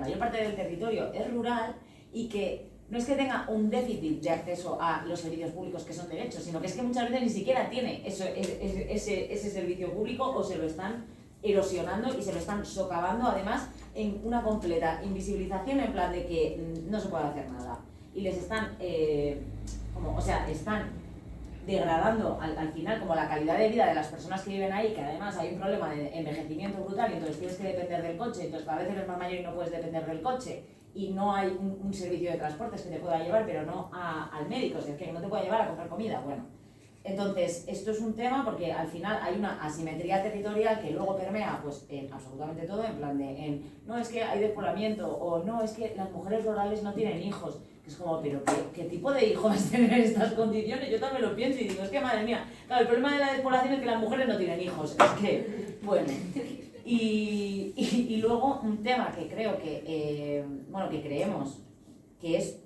mayor parte del territorio es rural y que no es que tenga un déficit de acceso a los servicios públicos que son derechos, sino que es que muchas veces ni siquiera tiene ese servicio público o se lo están erosionando y se lo están socavando, además en una completa invisibilización en plan de que no se puede hacer nada. Y les están, están degradando al final como la calidad de vida de las personas que viven ahí, que además hay un problema de envejecimiento brutal y entonces tienes que depender del coche, entonces cada vez eres más mayor y no puedes depender del coche. Y no hay un servicio de transportes que te pueda llevar, pero no al médico, o sea, que no te pueda llevar a comprar comida. Bueno, Entonces, esto es un tema porque al final hay una asimetría territorial que luego permea pues, en absolutamente todo, en plan de, no es que hay despoblamiento, o no es que las mujeres rurales no tienen hijos. Es como, pero ¿qué tipo de hijo vas a tener en estas condiciones? Yo también lo pienso y digo, es que madre mía, claro, el problema de la despoblación es que las mujeres no tienen hijos. Es que, bueno, y luego un tema que creo que, bueno, que creemos que es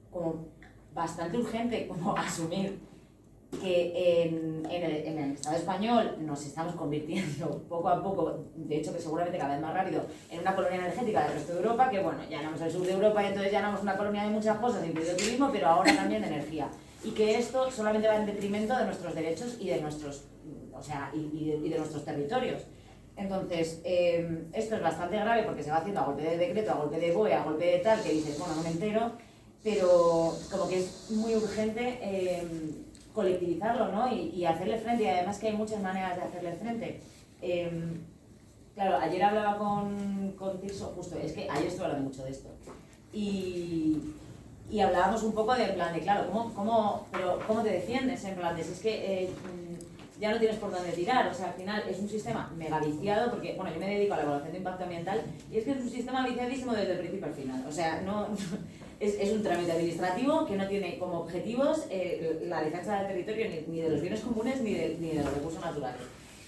como bastante urgente como asumir que en el Estado español nos estamos convirtiendo poco a poco, de hecho que seguramente cada vez más rápido, en una colonia energética del resto de Europa, que bueno, ya no es el sur de Europa y entonces ya no es una colonia de muchas cosas, incluido turismo, pero ahora también de energía. Y que esto solamente va en detrimento de nuestros derechos y de nuestros, o sea, y de nuestros territorios. Entonces, esto es bastante grave porque se va haciendo a golpe de decreto, a golpe de BOE, a golpe de tal, que dices, bueno, no me entero, pero como que es muy urgente colectivizarlo, ¿no? Y hacerle frente, y además que hay muchas maneras de hacerle frente. Claro, ayer hablaba con Tirso, justo, es que ayer estuve hablando mucho de esto, y hablábamos un poco de, en plan de, claro, ¿cómo te defiendes? En plan de, si es que ya no tienes por dónde tirar, o sea, al final es un sistema mega viciado, porque, bueno, yo me dedico a la evaluación de impacto ambiental, y es que es un sistema viciadísimo desde el principio al final, o sea, es un trámite administrativo que no tiene como objetivos la defensa del territorio ni de los bienes comunes ni de los recursos naturales.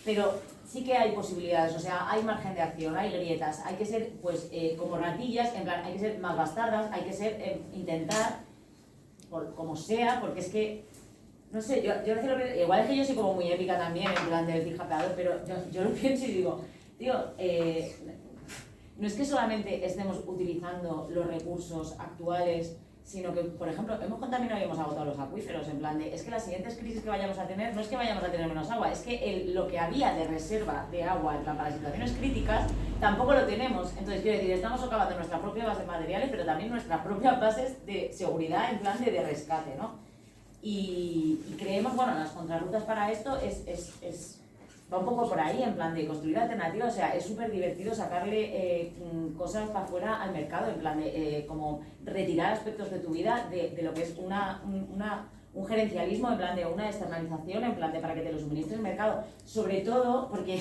Pero sí que hay posibilidades, o sea, hay margen de acción, hay grietas, hay que ser pues como ratillas, en plan, hay que ser más bastardas, hay que ser, intentar, como sea, porque es que, no sé, yo igual es que yo soy como muy épica también, en plan de decir japeador, pero yo lo pienso y digo, tío, no es que solamente estemos utilizando los recursos actuales, sino que, por ejemplo, hemos contaminado y hemos agotado los acuíferos, en plan de, es que las siguientes crisis que vayamos a tener, no es que vayamos a tener menos agua, es que lo que había de reserva de agua, en plan, para situaciones críticas, tampoco lo tenemos. Entonces, quiero decir, estamos socavando nuestra propia base de materiales, pero también nuestras propias bases de seguridad, en plan de rescate, ¿no? Y creemos, bueno, las contrarrutas para esto va un poco por ahí, en plan de construir alternativas, o sea, es súper divertido sacarle cosas para afuera al mercado, en plan de como retirar aspectos de tu vida de lo que es un gerencialismo, en plan de una externalización, en plan de para que te lo suministre el mercado, sobre todo porque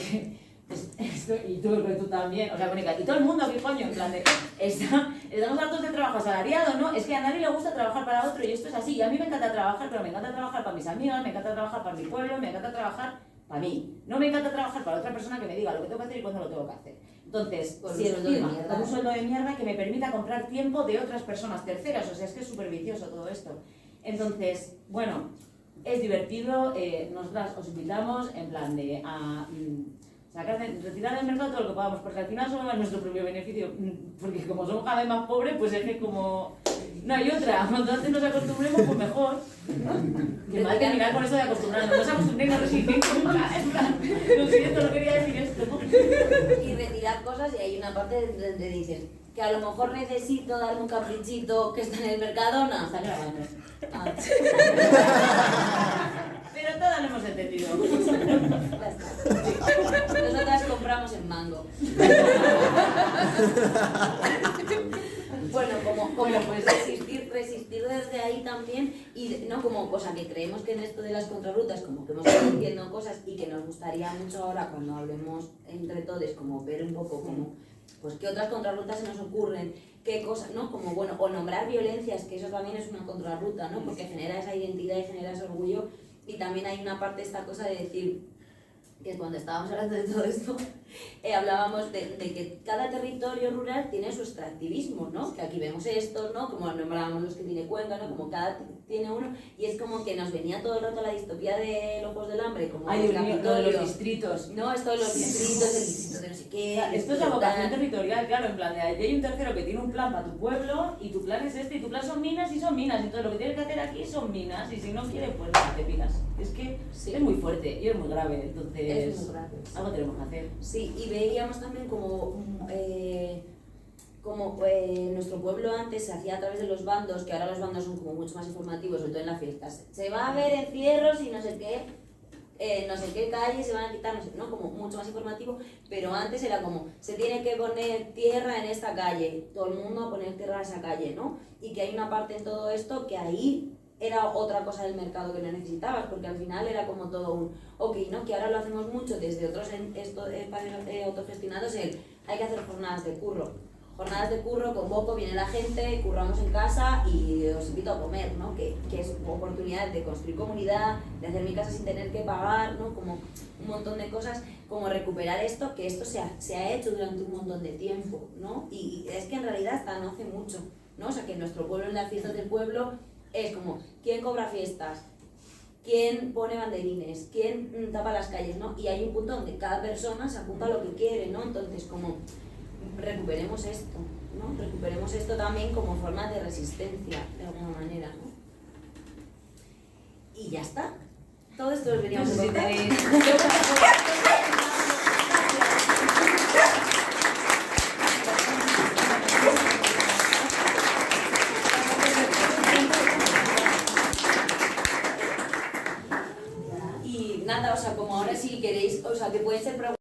y tú también, o sea, Mónica, y todo el mundo aquí, coño, en plan de, estamos hartos de trabajo asalariado, ¿no? Es que a nadie le gusta trabajar para otro y esto es así, y a mí me encanta trabajar, pero me encanta trabajar para mis amigas, me encanta trabajar para mi pueblo, me encanta trabajar para mí. No me encanta trabajar para otra persona que me diga lo que tengo que hacer y cuándo lo tengo que hacer. Entonces, por si encima con un sueldo de mierda que me permita comprar tiempo de otras personas terceras, o sea, es que es súper vicioso todo esto. Entonces, bueno, es divertido, nosotras os invitamos en plan de retirar del mercado todo lo que podamos, porque al final solo va en nuestro propio beneficio, porque como somos cada vez más pobres, pues es que como no hay otra, cuanto antes nos acostumbremos, pues mejor. Que mal terminar con eso de acostumbrarnos, no se acostumbren a resistir nunca, en plan, lo siento, no quería decir esto. Y retirar cosas, y hay una parte donde dices que a lo mejor necesito darme un caprichito que está en el Mercadona. Está grabando. Ah. Pero todas lo hemos entendido. Ya está. Nosotras compramos en Mango. Bueno, como pues resistir desde ahí también, y no como cosa que creemos que en esto de las contrarrutas como que hemos ido diciendo cosas y que nos gustaría mucho ahora cuando hablemos entre todos como ver un poco como pues qué otras contrarrutas se nos ocurren, qué cosas, ¿no? Como bueno, o nombrar violencias, que eso también es una contrarruta, ¿no? Porque genera esa identidad y genera ese orgullo, y también hay una parte de esta cosa de decir que cuando estábamos hablando de todo esto, hablábamos de que cada territorio rural tiene su extractivismo, ¿no? Que aquí vemos esto, ¿no? Como nombrábamos los que tiene Cuenca, ¿no? Como cada tiene uno, y es como que nos venía todo el rato la distopía de los Juegos del Hambre, como el Capitolio, de los distritos. No, esto de los distritos, el distrito de no sé qué... Esto es la vocación territorial, claro, en plan de allí hay un tercero que tiene un plan para tu pueblo, y tu plan es este, y tu plan son minas, entonces lo que tienes que hacer aquí son minas, y si no quieres, pues no te piras. Es que sí. Es muy fuerte y es muy grave, entonces es muy grave, sí. Algo tenemos que hacer. Sí, y veíamos también como nuestro pueblo antes se hacía a través de los bandos, que ahora los bandos son como mucho más informativos, sobre todo en las fiestas. Se va a ver encierros y no sé qué calles se van a quitar, no sé, ¿no? Como mucho más informativo, pero antes era como, se tiene que poner tierra en esta calle, todo el mundo a poner tierra en esa calle, ¿no? Y que hay una parte en todo esto que ahí era otra cosa del mercado que no necesitabas, porque al final era como todo un, ok, ¿no? Que ahora lo hacemos mucho desde otros espacios autogestionados, hay que hacer jornadas de curro. Jornadas de curro, convoco, viene la gente, curramos en casa y os invito a comer, ¿no? Que es oportunidad de construir comunidad, de hacer mi casa sin tener que pagar, ¿no? Como un montón de cosas, como recuperar esto, que esto se ha hecho durante un montón de tiempo, ¿no? Y es que en realidad hasta no hace mucho, ¿no? O sea, que en nuestro pueblo, en las fiestas del pueblo, es como, ¿quién cobra fiestas? ¿Quién pone banderines? ¿Quién tapa las calles? ¿No? Y hay un punto donde cada persona se apunta a lo que quiere, ¿no? Entonces, como, recuperemos esto, ¿no? Recuperemos esto también como forma de resistencia, de alguna manera, ¿no? Y ya está. Todo esto lo veníamos a contar. Y nada, o sea, como ahora si queréis, o sea, que pueden ser preguntas.